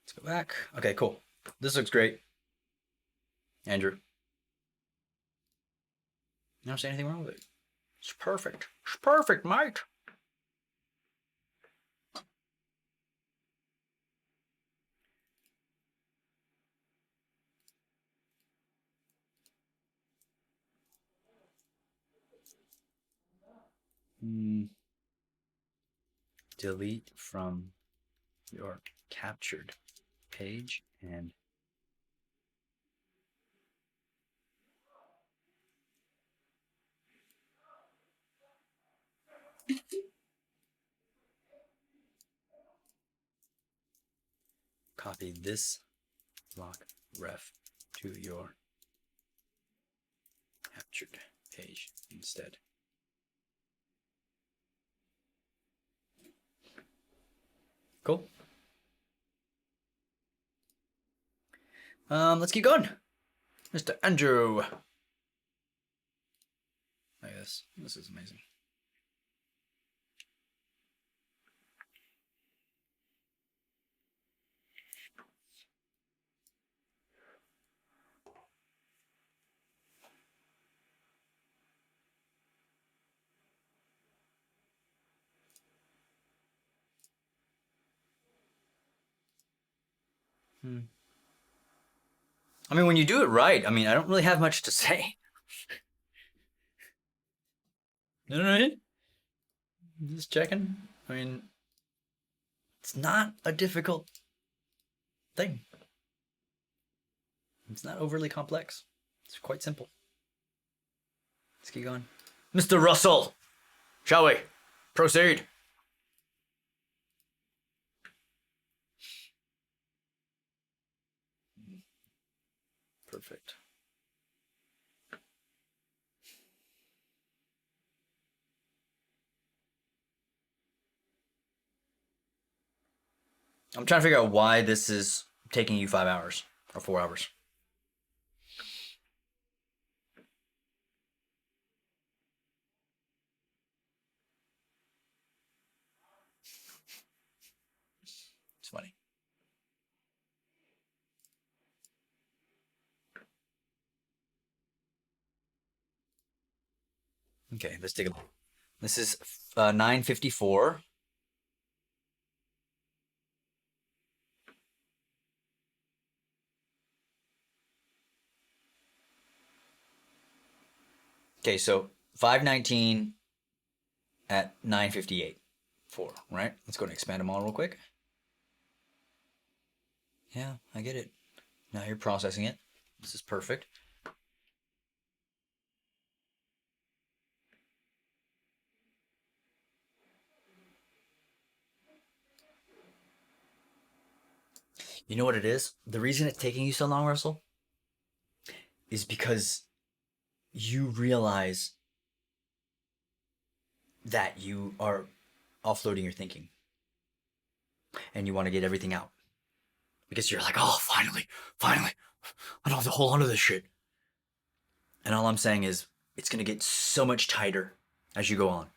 Let's go back. Okay, cool. This looks great. Andrew. You don't see anything wrong with it. It's perfect. It's perfect, mate. Delete from your captured page and copy this block ref to your captured page instead. Cool. Let's keep going. Mr. Andrew. Look at this. This is amazing. I mean, when you do it right, I mean, I don't really have much to say. You know what I mean? Just checking. I mean, it's not a difficult thing. It's not overly complex. It's quite simple. Let's keep going. Mr. Russell, shall we proceed? Perfect. I'm trying to figure out why this is taking you 5 hours or 4 hours. It's funny. Okay, let's take a look. This is 9:54. Okay, so 5:19 at 9:58. 4, right? Let's go and expand them all real quick. Yeah, I get it. Now you're processing it. This is perfect. You know what it is? The reason it's taking you so long, Russell, is because you realize that you are offloading your thinking and you want to get everything out because you're like, oh, finally, I don't have to hold on to this shit. And all I'm saying is it's going to get so much tighter as you go on.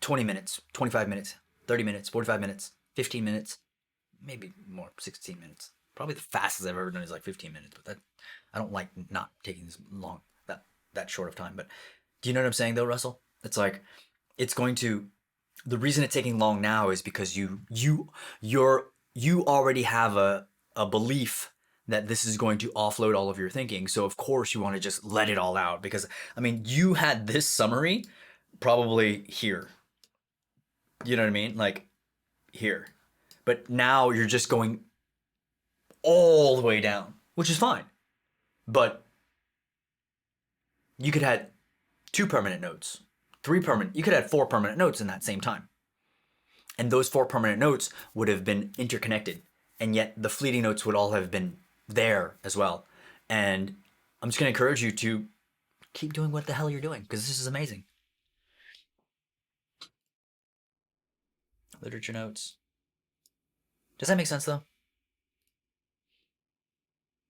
20 minutes, 25 minutes, 30 minutes, 45 minutes, 15 minutes, maybe more, 16 minutes. Probably the fastest I've ever done is like 15 minutes, but that I don't like not taking this long, that short of time. But do you know what I'm saying though, Russell? It's like it's going to the reason it's taking long now is because you already have a belief that this is going to offload all of your thinking. So of course you want to just let it all out because I mean you had this summary probably here. You know what I mean? Like here. But now you're just going all the way down, which is fine. But you could have 2 permanent notes, 3 permanent, you could have 4 permanent notes in that same time. And those 4 permanent notes would have been interconnected. And yet the fleeting notes would all have been there as well. And I'm just going to encourage you to keep doing what the hell you're doing, because this is amazing. Literature notes. Does that make sense though?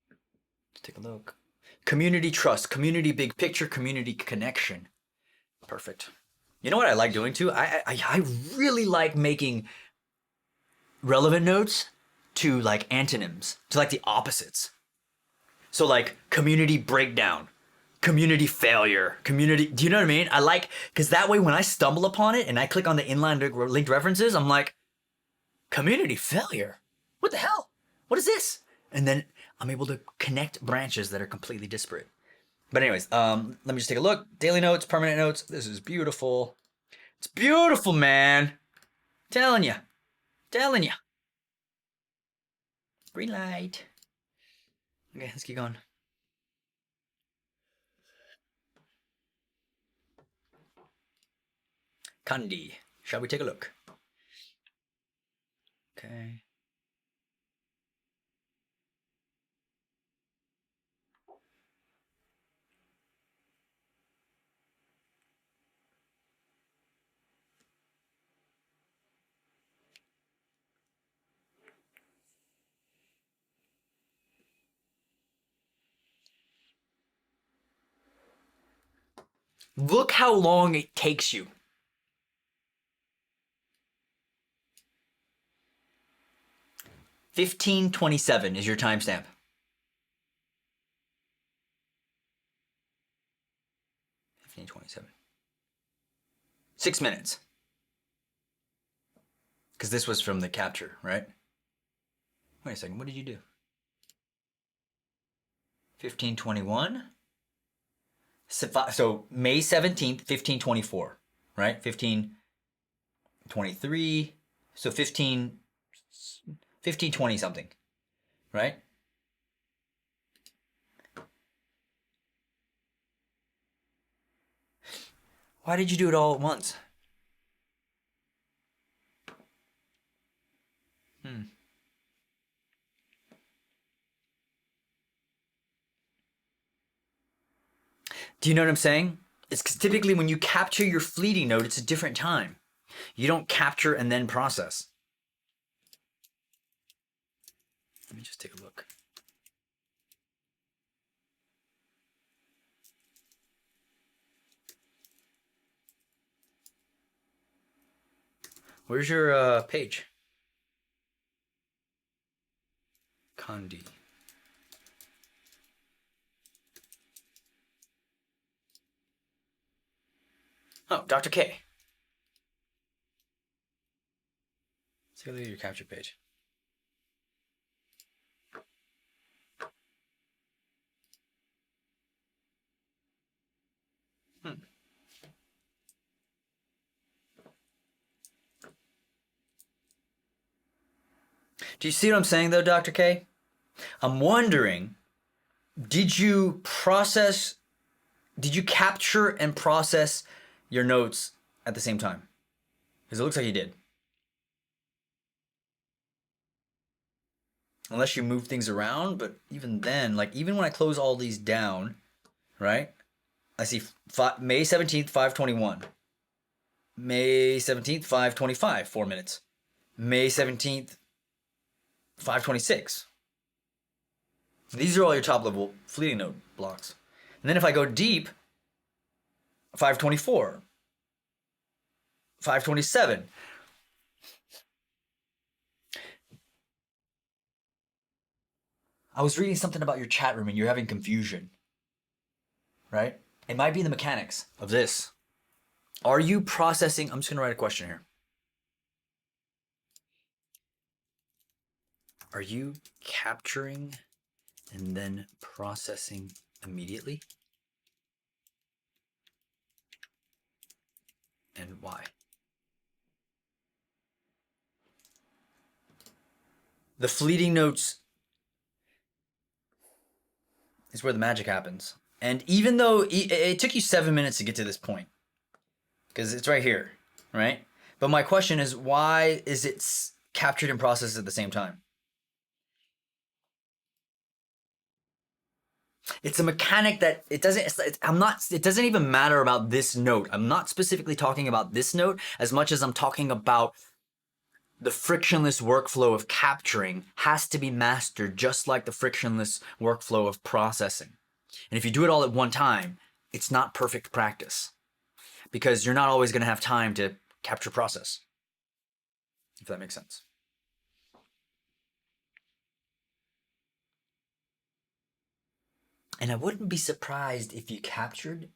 Let's take a look. Community trust, community big picture, community connection. Perfect. You know what I like doing too? I really like making relevant notes to like antonyms, to like the opposites. So like community breakdown, community failure, community, do you know what I mean? I like, because that way when I stumble upon it and I click on the inline linked references, I'm like, community failure? What the hell? What is this? And then I'm able to connect branches that are completely disparate. But anyways, let me just take a look. Daily notes, permanent notes. This is beautiful. It's beautiful, man. Telling you. Telling you. Green light. Okay, let's keep going. Kandi. Shall we take a look? Okay. Look how long it takes you. $15:27 is your timestamp. 15:27. 6 minutes. Because this was from the capture, right? Wait a second, what did you do? 15:21. So May 17th, 15:24, right? 15:23. So 15:20 something, right? Why did you do it all at once? Do you know what I'm saying? It's 'cause typically when you capture your fleeting note, it's a different time. You don't capture and then process. Let me just take a look. Where's your page? Kandi. Oh, Dr. K. Let's take a look at your capture page. Do you see what I'm saying though, Dr. K? I'm wondering, did you capture and process your notes at the same time? Because it looks like you did. Unless you move things around, but even then, like even when I close all these down, right? I see May 17th, 5:21. May 17th, 5:25, 4 minutes. May 17th, 5:26. These are all your top level fleeting note blocks. And then if I go deep, 5:24, 5:27. I was reading something about your chat room and you're having confusion, right? It might be the mechanics of this. Are you processing? I'm just going to write a question here. Are you capturing and then processing immediately? And why? The fleeting notes is where the magic happens. And even though it took you 7 minutes to get to this point, because it's right here, right? But my question is, why is it captured and processed at the same time? It's a mechanic that it doesn't. I'm not. It doesn't even matter about this note. I'm not specifically talking about this note as much as I'm talking about the frictionless workflow of capturing has to be mastered, just like the frictionless workflow of processing. And if you do it all at one time, it's not perfect practice because you're not always going to have time to capture process. If that makes sense. And I wouldn't be surprised if you captured,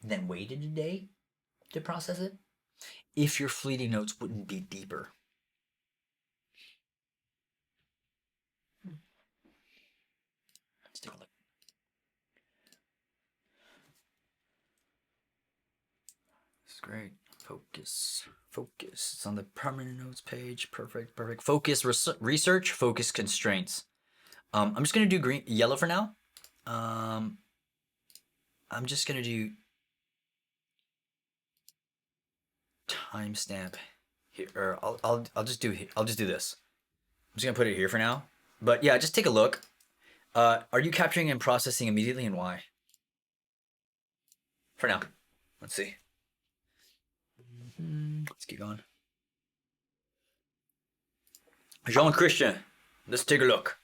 then waited a day to process it, if your fleeting notes wouldn't be deeper. Let's take a look. This is great. Focus. Focus. It's on the permanent notes page. Perfect. Perfect. Focus research. Focus constraints. I'm just gonna do yellow for now. I'm just gonna do timestamp here, or I'll just do this. I'm just gonna put it here for now. But yeah, just take a look. Are you capturing and processing immediately, and why? For now, let's see. Let's keep going. Jean-Christian, let's take a look.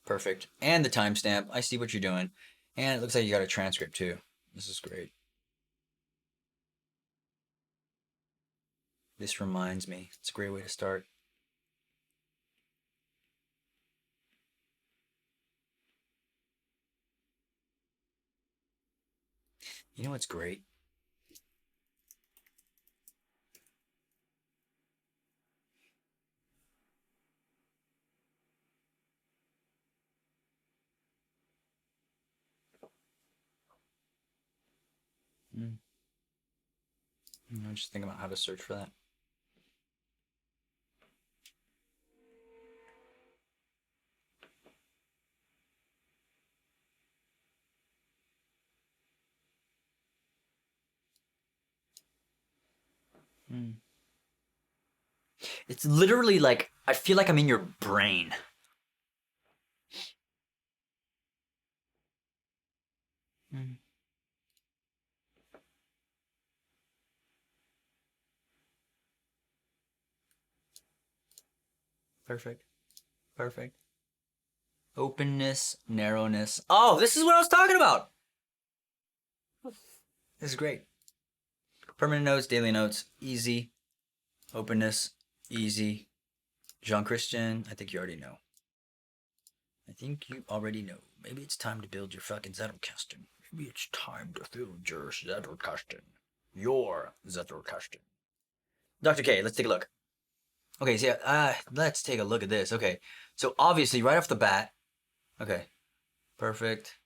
Perfect. And the timestamp. I see what you're doing. And it looks like you got a transcript too. This is great. This reminds me. It's a great way to start. You know what's great? I'm just thinking about how to search for that. It's literally like, I feel like I'm in your brain. Perfect. Perfect. Openness, narrowness. Oh, this is what I was talking about. This is great. Permanent notes, daily notes, easy. Openness, easy. Jean-Christian, I think you already know. I think you already know. Maybe it's time to build your fucking Zettelkasten. Maybe it's time to build your Zettelkasten. Your Zettelkasten. Dr. K, let's take a look. Okay, so let's take a look at this. Okay, so obviously right off the bat, okay, perfect.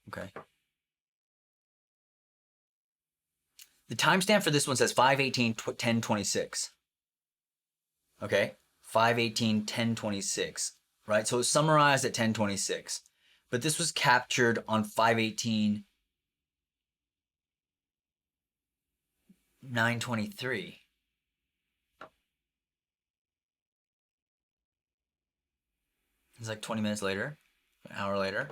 Okay. The timestamp for this one says 5/18/10/26. Okay, 5/18/10/26. Right, so it's summarized at 10/26, but this was captured on 5/18/9/23. It's like 20 minutes later, an hour later.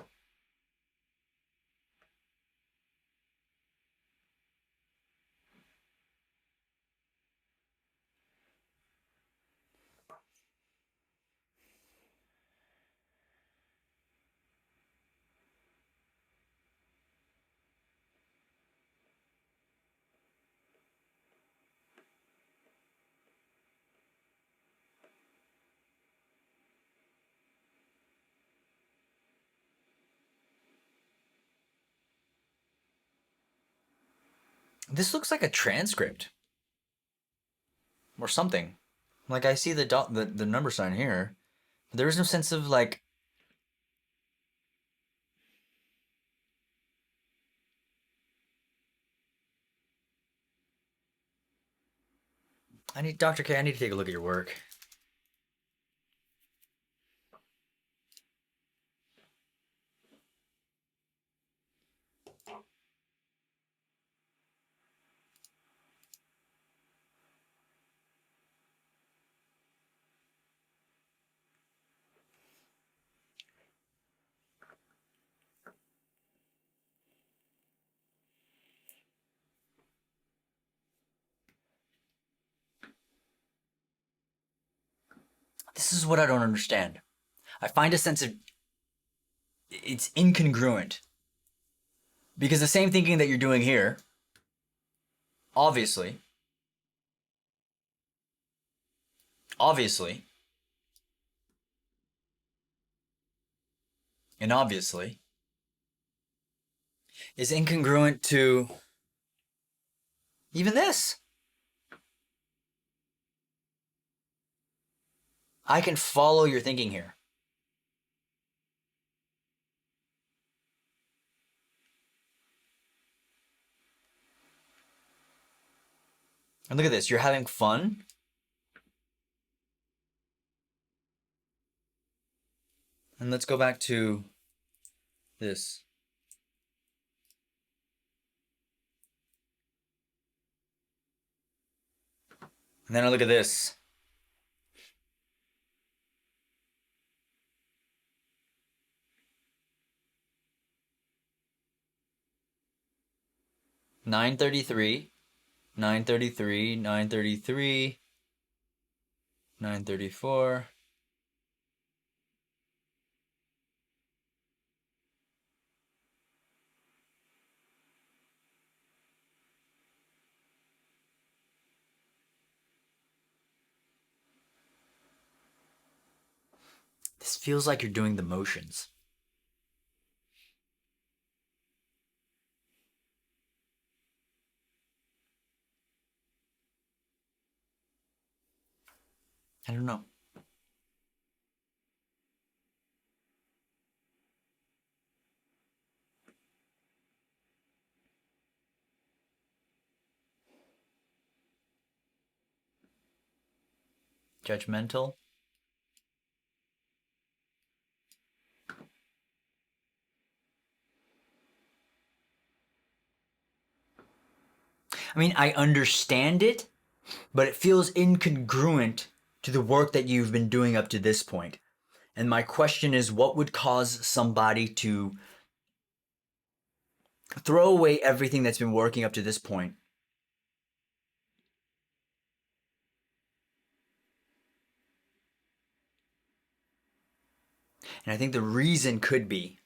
This looks like a transcript or something. Like I see the number sign here. There is no sense of like. Dr. K, I need to take a look at your work. this is what I don't understand. I find a sense of it's incongruent. Because the same thinking that you're doing here, obviously, and obviously, is incongruent to even this. I can follow your thinking here. And look at this, you're having fun. And let's go back to this. And then I look at this. Nine 934. This feels like you're doing the motions. I don't know. Judgmental. I mean, I understand it, but it feels incongruent to the work that you've been doing up to this point. And my question is, what would cause somebody to throw away everything that's been working up to this point? And I think the reason could be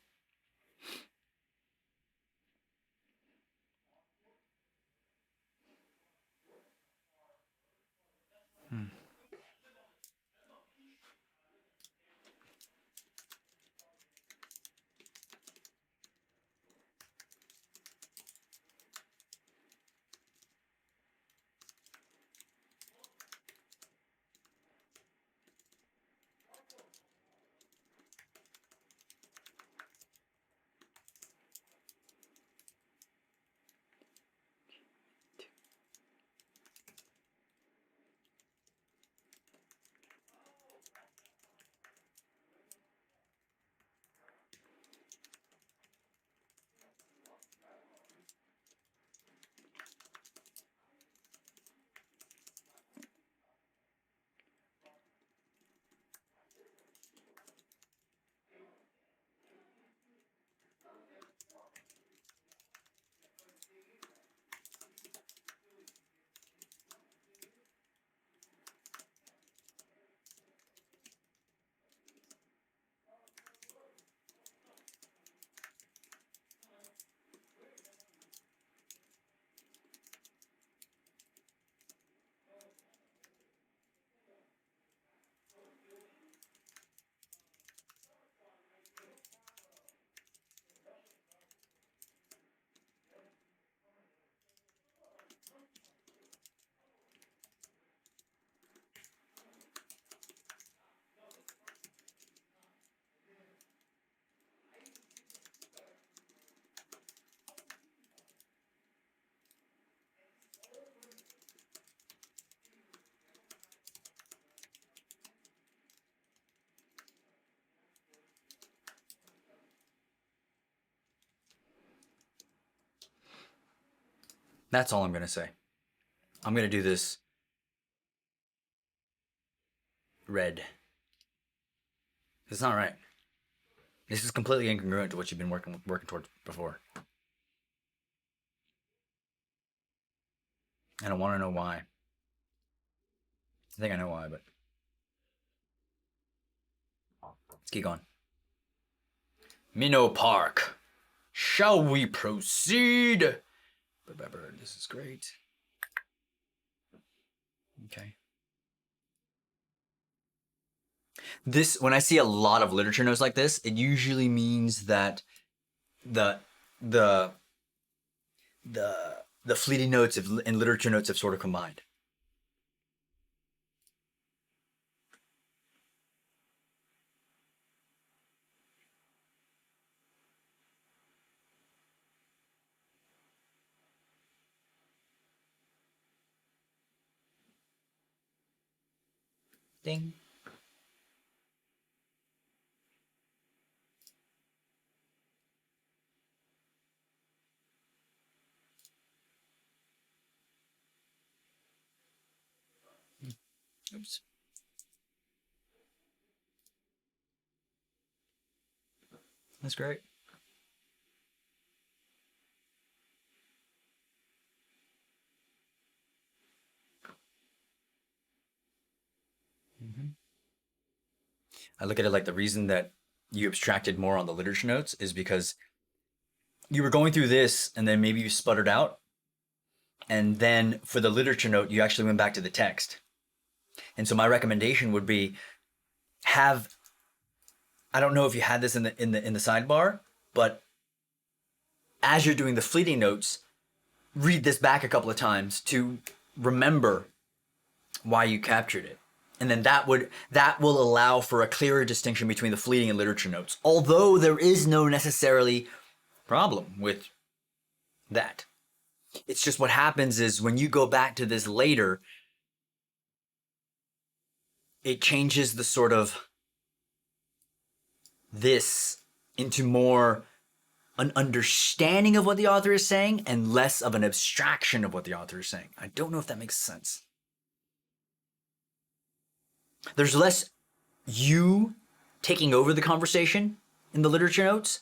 that's all I'm going to say. I'm going to do this red. It's not right. This is completely incongruent to what you've been working towards before. And I want to know why. I think I know why, but Let's keep going. Minnow Park. Shall we proceed? This is great. Okay. This, when I see a lot of literature notes like this, it usually means that the fleeting notes and literature notes have sort of combined. Ding. Oops. That's great. Mm-hmm. I look at it like the reason that you abstracted more on the literature notes is because you were going through this and then maybe you sputtered out. And then for the literature note, you actually went back to the text. And so my recommendation would be have, I don't know if you had this in the sidebar, but as you're doing the fleeting notes, read this back a couple of times to remember why you captured it. And then that will allow for a clearer distinction between the fleeting and literature notes. Although there is no necessarily problem with that. It's just what happens is when you go back to this later, it changes the sort of this into more an understanding of what the author is saying and less of an abstraction of what the author is saying. I don't know if that makes sense. There's less you taking over the conversation in the literature notes,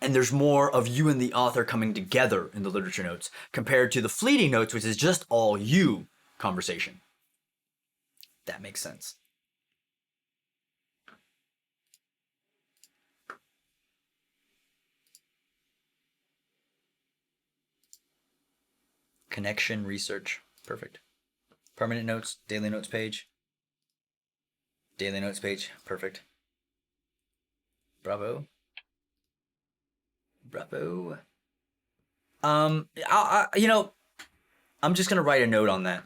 and there's more of you and the author coming together in the literature notes compared to the fleeting notes, which is just all you conversation. That makes sense. Connection, research, perfect. Permanent notes, daily notes page. Daily notes page, perfect. Bravo. Bravo. You know, I'm just gonna write a note on that.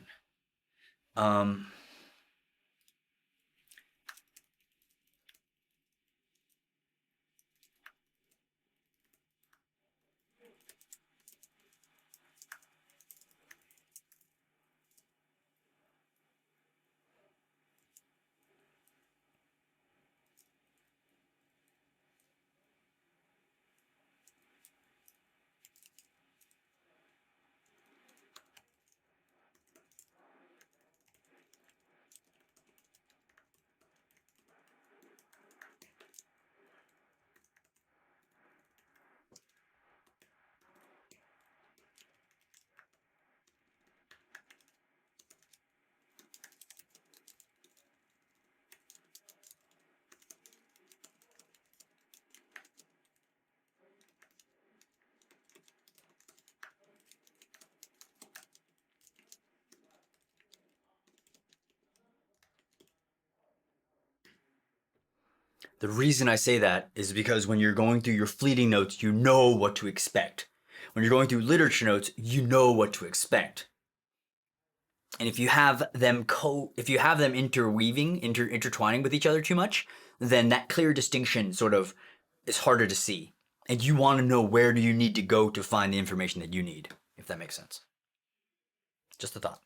The reason I say that is because when you're going through your fleeting notes, you know what to expect. When you're going through literature notes, you know what to expect. And if you have them intertwining with each other too much, then that clear distinction sort of is harder to see. And you want to know where do you need to go to find the information that you need, if that makes sense. Just a thought.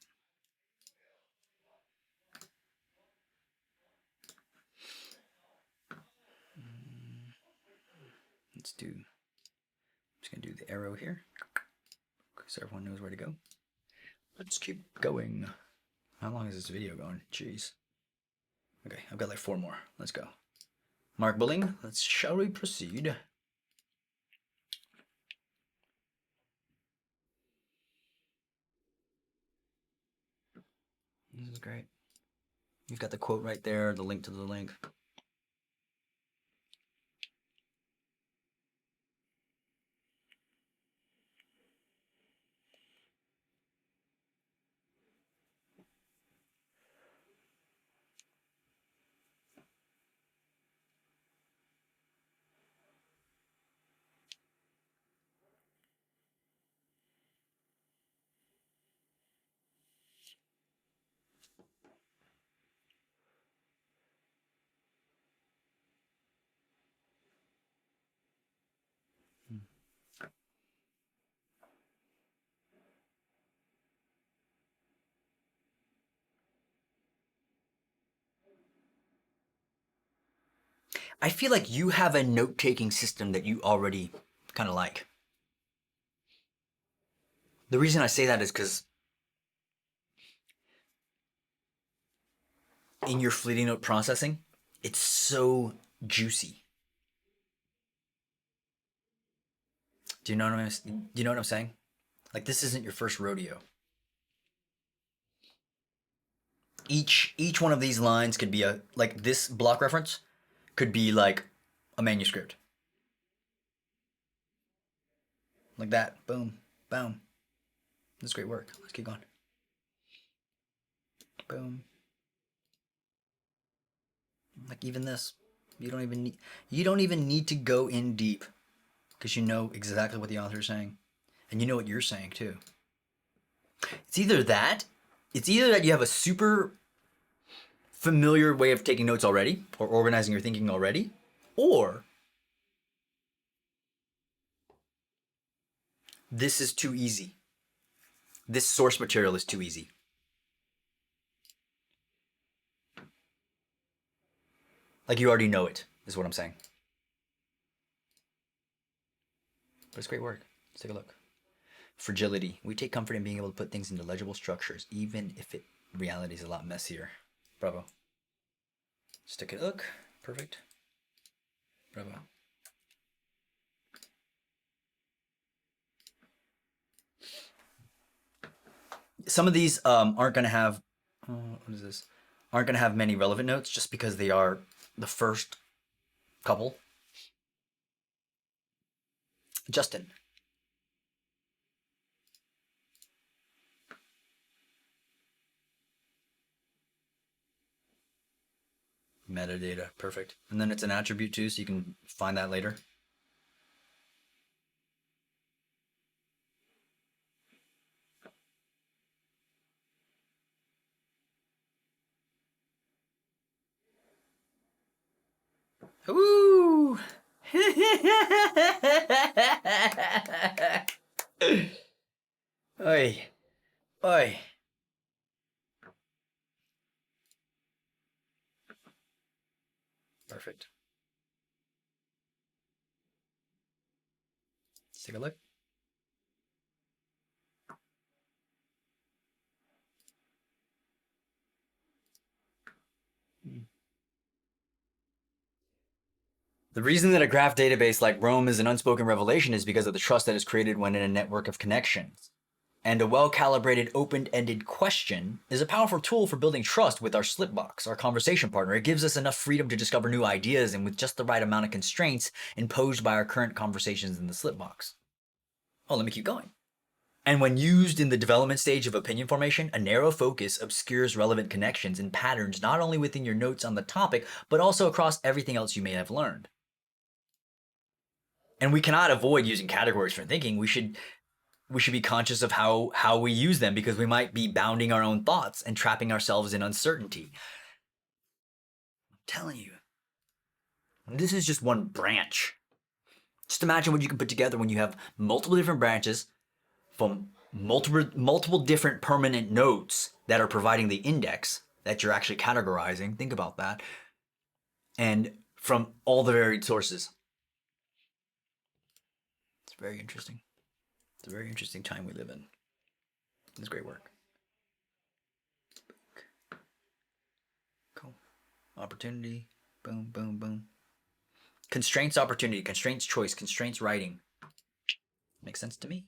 I'm just gonna do the arrow here, so everyone knows where to go. Let's keep going. How long is this video going? Jeez. Okay, I've got like 4 more. Let's go. Mark Bulling, shall we proceed? This is great. You've got the quote right there, the link to the link. I feel like you have a note-taking system that you already kind of like. The reason I say that is because in your fleeting note processing, it's so juicy. Do you know what I'm saying? Like, this isn't your first rodeo. Each one of these lines could be a, like, this block reference could be like a manuscript. Like that. Boom. Boom. That's great work. Let's keep going. Boom. Like even this. You don't even need to go in deep because you know exactly what the author is saying. And you know what you're saying too. It's either that you have a super familiar way of taking notes already or organizing your thinking already, or this is too easy. This source material is too easy. Like you already know it, is what I'm saying. But it's great work. Let's take a look. Fragility. We take comfort in being able to put things into legible structures, even if reality is a lot messier. Bravo. Let's take a look. Perfect. Bravo. Some of these aren't going to have, what is this? Aren't going to have many relevant notes just because they are the first couple. Justin. Metadata. Perfect. And then it's an attribute too, so you can find that later. Ooh! Oi. Oi. Perfect. Let's take a look. The reason that a graph database like Rome is an unspoken revelation is because of the trust that is created when in a network of connections. And a well-calibrated, open-ended question is a powerful tool for building trust with our slipbox, our conversation partner. It gives us enough freedom to discover new ideas and with just the right amount of constraints imposed by our current conversations in the slipbox. Oh, let me keep going. And when used in the development stage of opinion formation, a narrow focus obscures relevant connections and patterns not only within your notes on the topic, but also across everything else you may have learned. And we cannot avoid using categories for thinking. We should be conscious of how we use them because we might be bounding our own thoughts and trapping ourselves in uncertainty. I'm telling you, this is just one branch. Just imagine what you can put together when you have multiple different branches from multiple different permanent nodes that are providing the index that you're actually categorizing. Think about that. And from all the varied sources. It's very interesting. It's a very interesting time we live in. It's great work. Cool. Opportunity. Boom, boom, boom. Constraints, opportunity. Constraints, choice. Constraints, writing. Makes sense to me.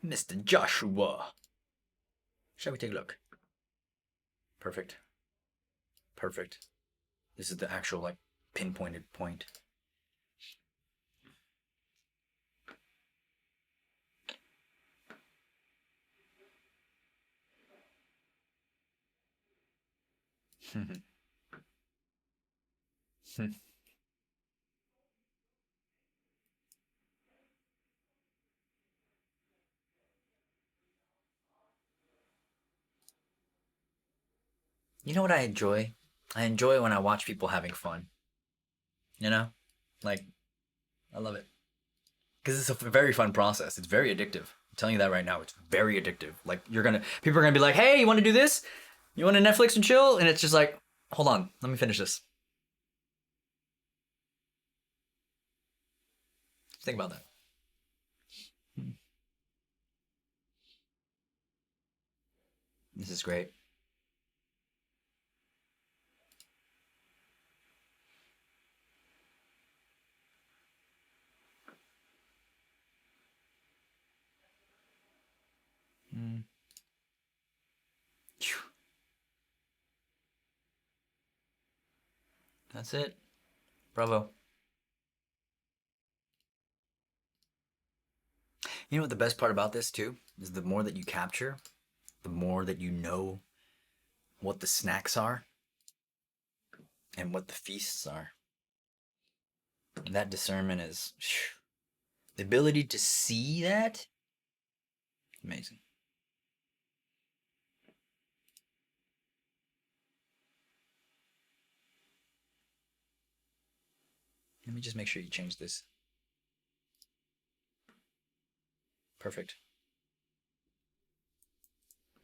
Mr. Joshua. Shall we take a look? Perfect. Perfect. This is the actual, like, pinpointed point. You know what I enjoy? I enjoy when I watch people having fun. You know? Like, I love it. Because it's a very fun process. It's very addictive. I'm telling you that right now. It's very addictive. Like, people are gonna be like, hey, you wanna do this? You wanna Netflix and chill? And it's just like, Hold on, let me finish this. Think about that. This is great. That's it. Bravo. You know what the best part about this too is the more that you capture, the more that you know what the snacks are and what the feasts are. That discernment is the ability to see that. Amazing. Let me just make sure you change this. Perfect.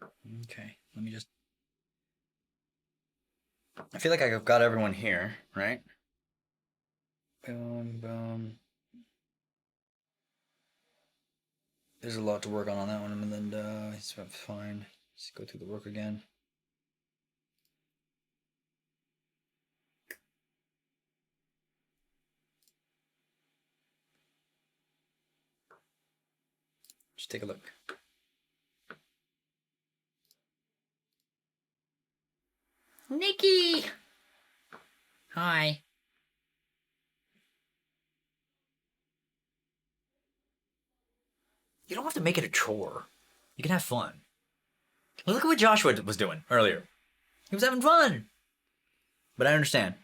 Okay, let me just. I feel like I've got everyone here, right? Boom, boom. There's a lot to work on that one, and then it's fine. Let's go through the work again. Just take a look. Nikki! Hi. You don't have to make it a chore. You can have fun. Look at what Joshua was doing earlier. He was having fun. But I understand.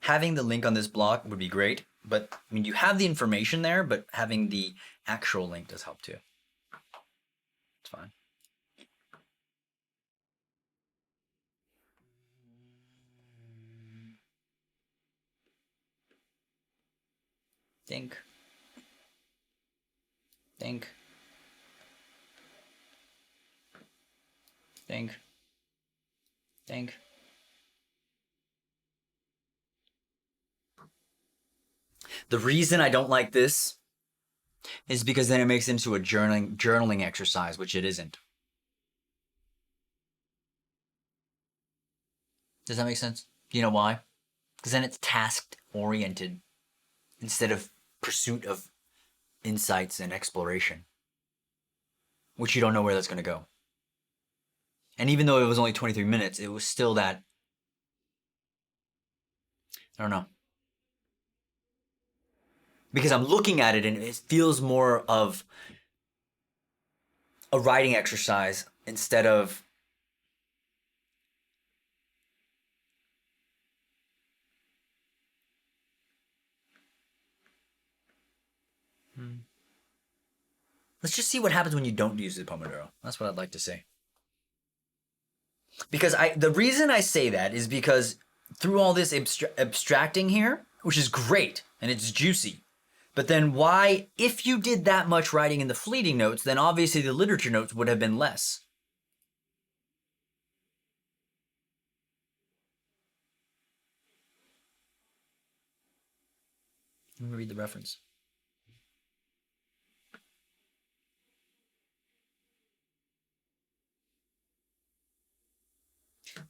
Having the link on this blog would be great, but I mean, you have the information there, but having the actual link does help too. It's fine. Think. Think. Think. Think. The reason I don't like this is because then it makes it into a journaling exercise, which it isn't. Does that make sense? You know why? Because then it's task oriented instead of pursuit of insights and exploration, which you don't know where that's going to go. And even though it was only 23 minutes, it was still that. I don't know. Because I'm looking at it and it feels more of a writing exercise instead of. Let's just see what happens when you don't use the Pomodoro. That's what I'd like to say. Because the reason I say that is because through all this abstracting here, which is great and it's juicy, but then why, if you did that much writing in the fleeting notes, then obviously the literature notes would have been less. Let me read the reference.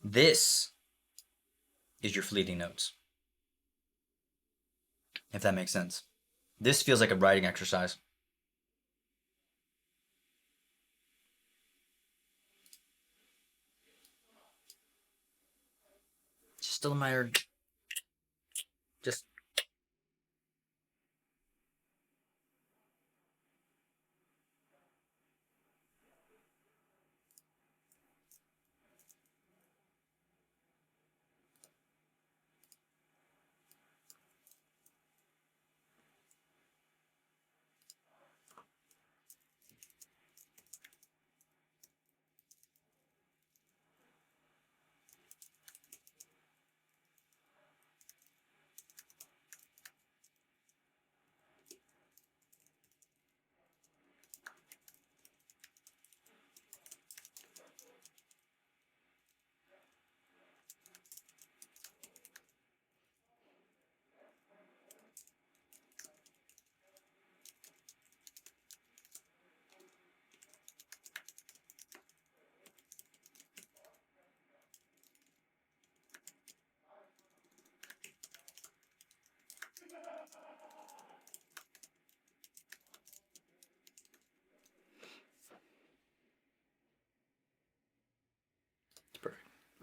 This is your fleeting notes. If that makes sense. This feels like a writing exercise. It's still a matter. Just.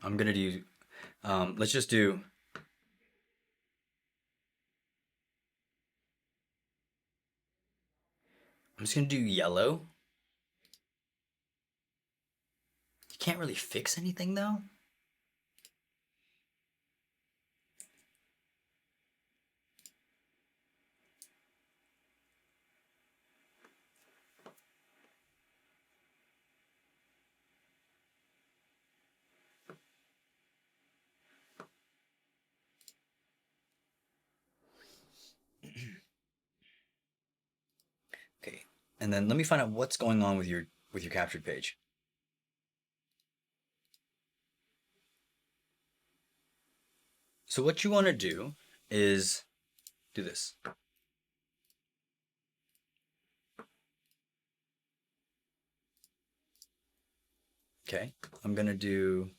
I'm gonna do, let's just do, I'm just gonna do yellow. You can't really fix anything though. Okay, and then let me find out what's going on with your captured page. So what you want to do is do this. Okay, I'm gonna do,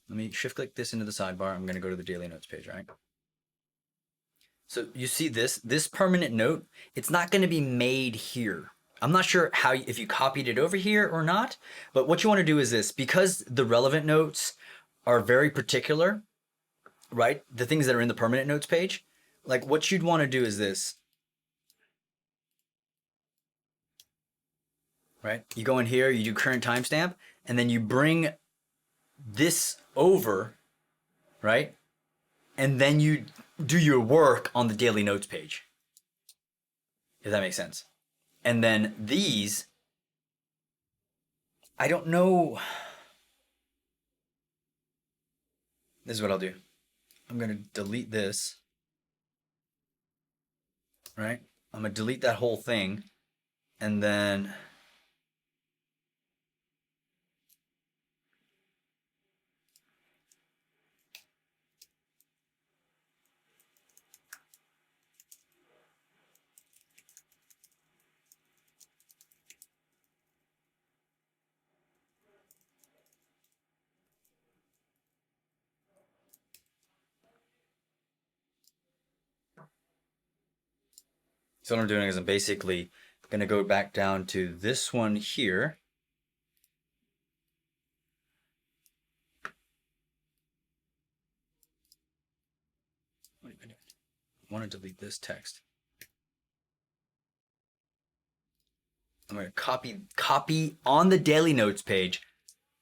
let me shift click this into the sidebar. I'm gonna go to the daily notes page, right? So you see this permanent note, it's not gonna be made here. I'm not sure how, if you copied it over here or not, but what you wanna do is this, because the relevant notes are very particular, right? The things that are in the permanent notes page, like what you'd wanna do is this, right? You go in here, you do current timestamp, and then you bring this over, right? And then you do your work on the daily notes page, if that makes sense. And then these, I don't know. This is what I'll do. I'm going to delete this, right? I'm going to delete that whole thing. And then so what I'm doing is I'm basically going to go back down to this one here. What am I doing? I want to delete this text. I'm going to copy on the daily notes page,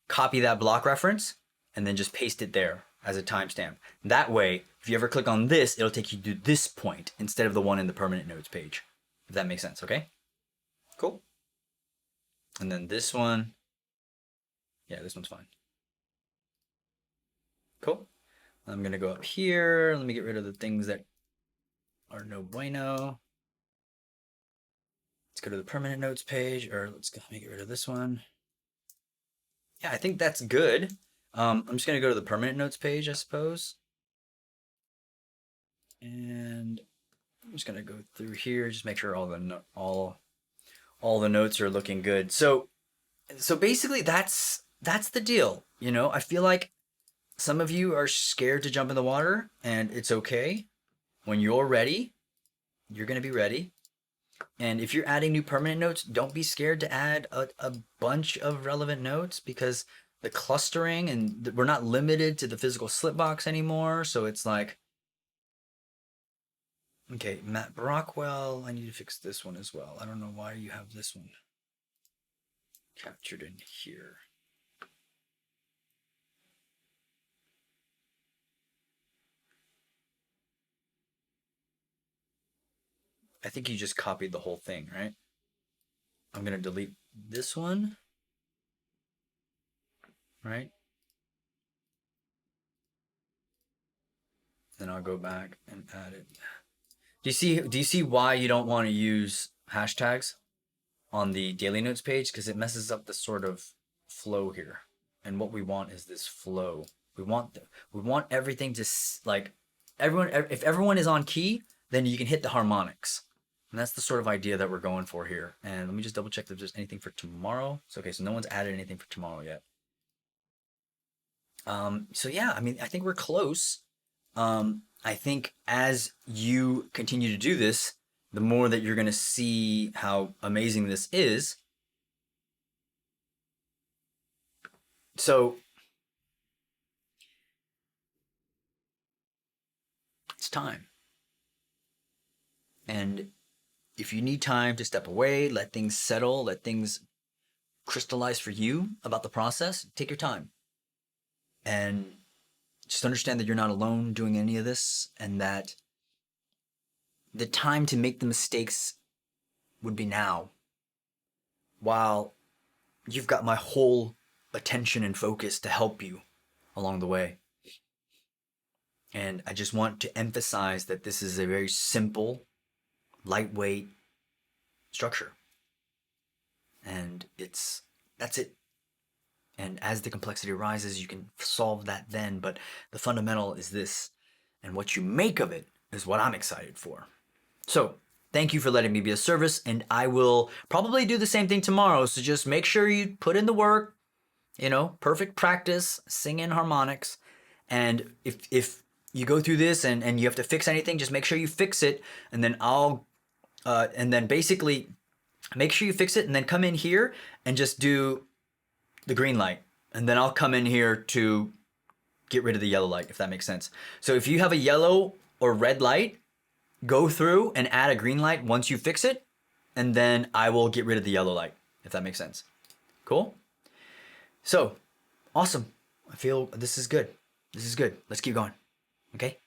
copy that block reference, and then just paste it there as a timestamp. That way, if you ever click on this, it'll take you to this point instead of the one in the permanent notes page. If that makes sense, okay? Cool. And then this one, yeah, this one's fine. Cool. I'm gonna go up here. Let me get rid of the things that are no bueno. Let's go to the permanent notes page, or let me get rid of this one. Yeah, I think that's good. I'm just gonna go to the permanent notes page, I suppose. And I'm just gonna go through here, just make sure all the notes are looking good. So basically that's the deal. You know, I feel like some of you are scared to jump in the water, and it's okay. When you're ready, you're gonna be ready. And if you're adding new permanent notes, don't be scared to add a bunch of relevant notes, because the clustering, and we're not limited to the physical slip box anymore. So it's like, okay, Matt Brockwell, I need to fix this one as well. I don't know why you have this one captured in here. I think you just copied the whole thing, right? I'm going to delete this one, right? Then I'll go back and add it. Do you see why you don't want to use hashtags on the daily notes page? Because it messes up the sort of flow here. And what we want is this flow. We want everything to, like, everyone, if everyone is on key, then you can hit the harmonics. And that's the sort of idea that we're going for here. And let me just double check if there's anything for tomorrow. So, okay, so no one's added anything for tomorrow yet. So yeah, I mean, I think we're close. I think as you continue to do this, the more that you're going to see how amazing this is. So time. And if you need time to step away, let things settle, let things crystallize for you about the process, take your time. And just understand that you're not alone doing any of this, and that the time to make the mistakes would be now, while you've got my whole attention and focus to help you along the way. And I just want to emphasize that this is a very simple, lightweight structure. And that's it. And as the complexity rises, you can solve that then. But the fundamental is this. And what you make of it is what I'm excited for. So thank you for letting me be of service. And I will probably do the same thing tomorrow. So just make sure you put in the work, perfect practice, sing in harmonics. And if you go through this and you have to fix anything, just make sure you fix it. And then basically make sure you fix it and then come in here and just do the green light. And then I'll come in here to get rid of the yellow light, if that makes sense. So if you have a yellow or red light, go through and add a green light once you fix it. And then I will get rid of the yellow light, if that makes sense. Cool? So, awesome. I feel this is good. This is good. Let's keep going. Okay?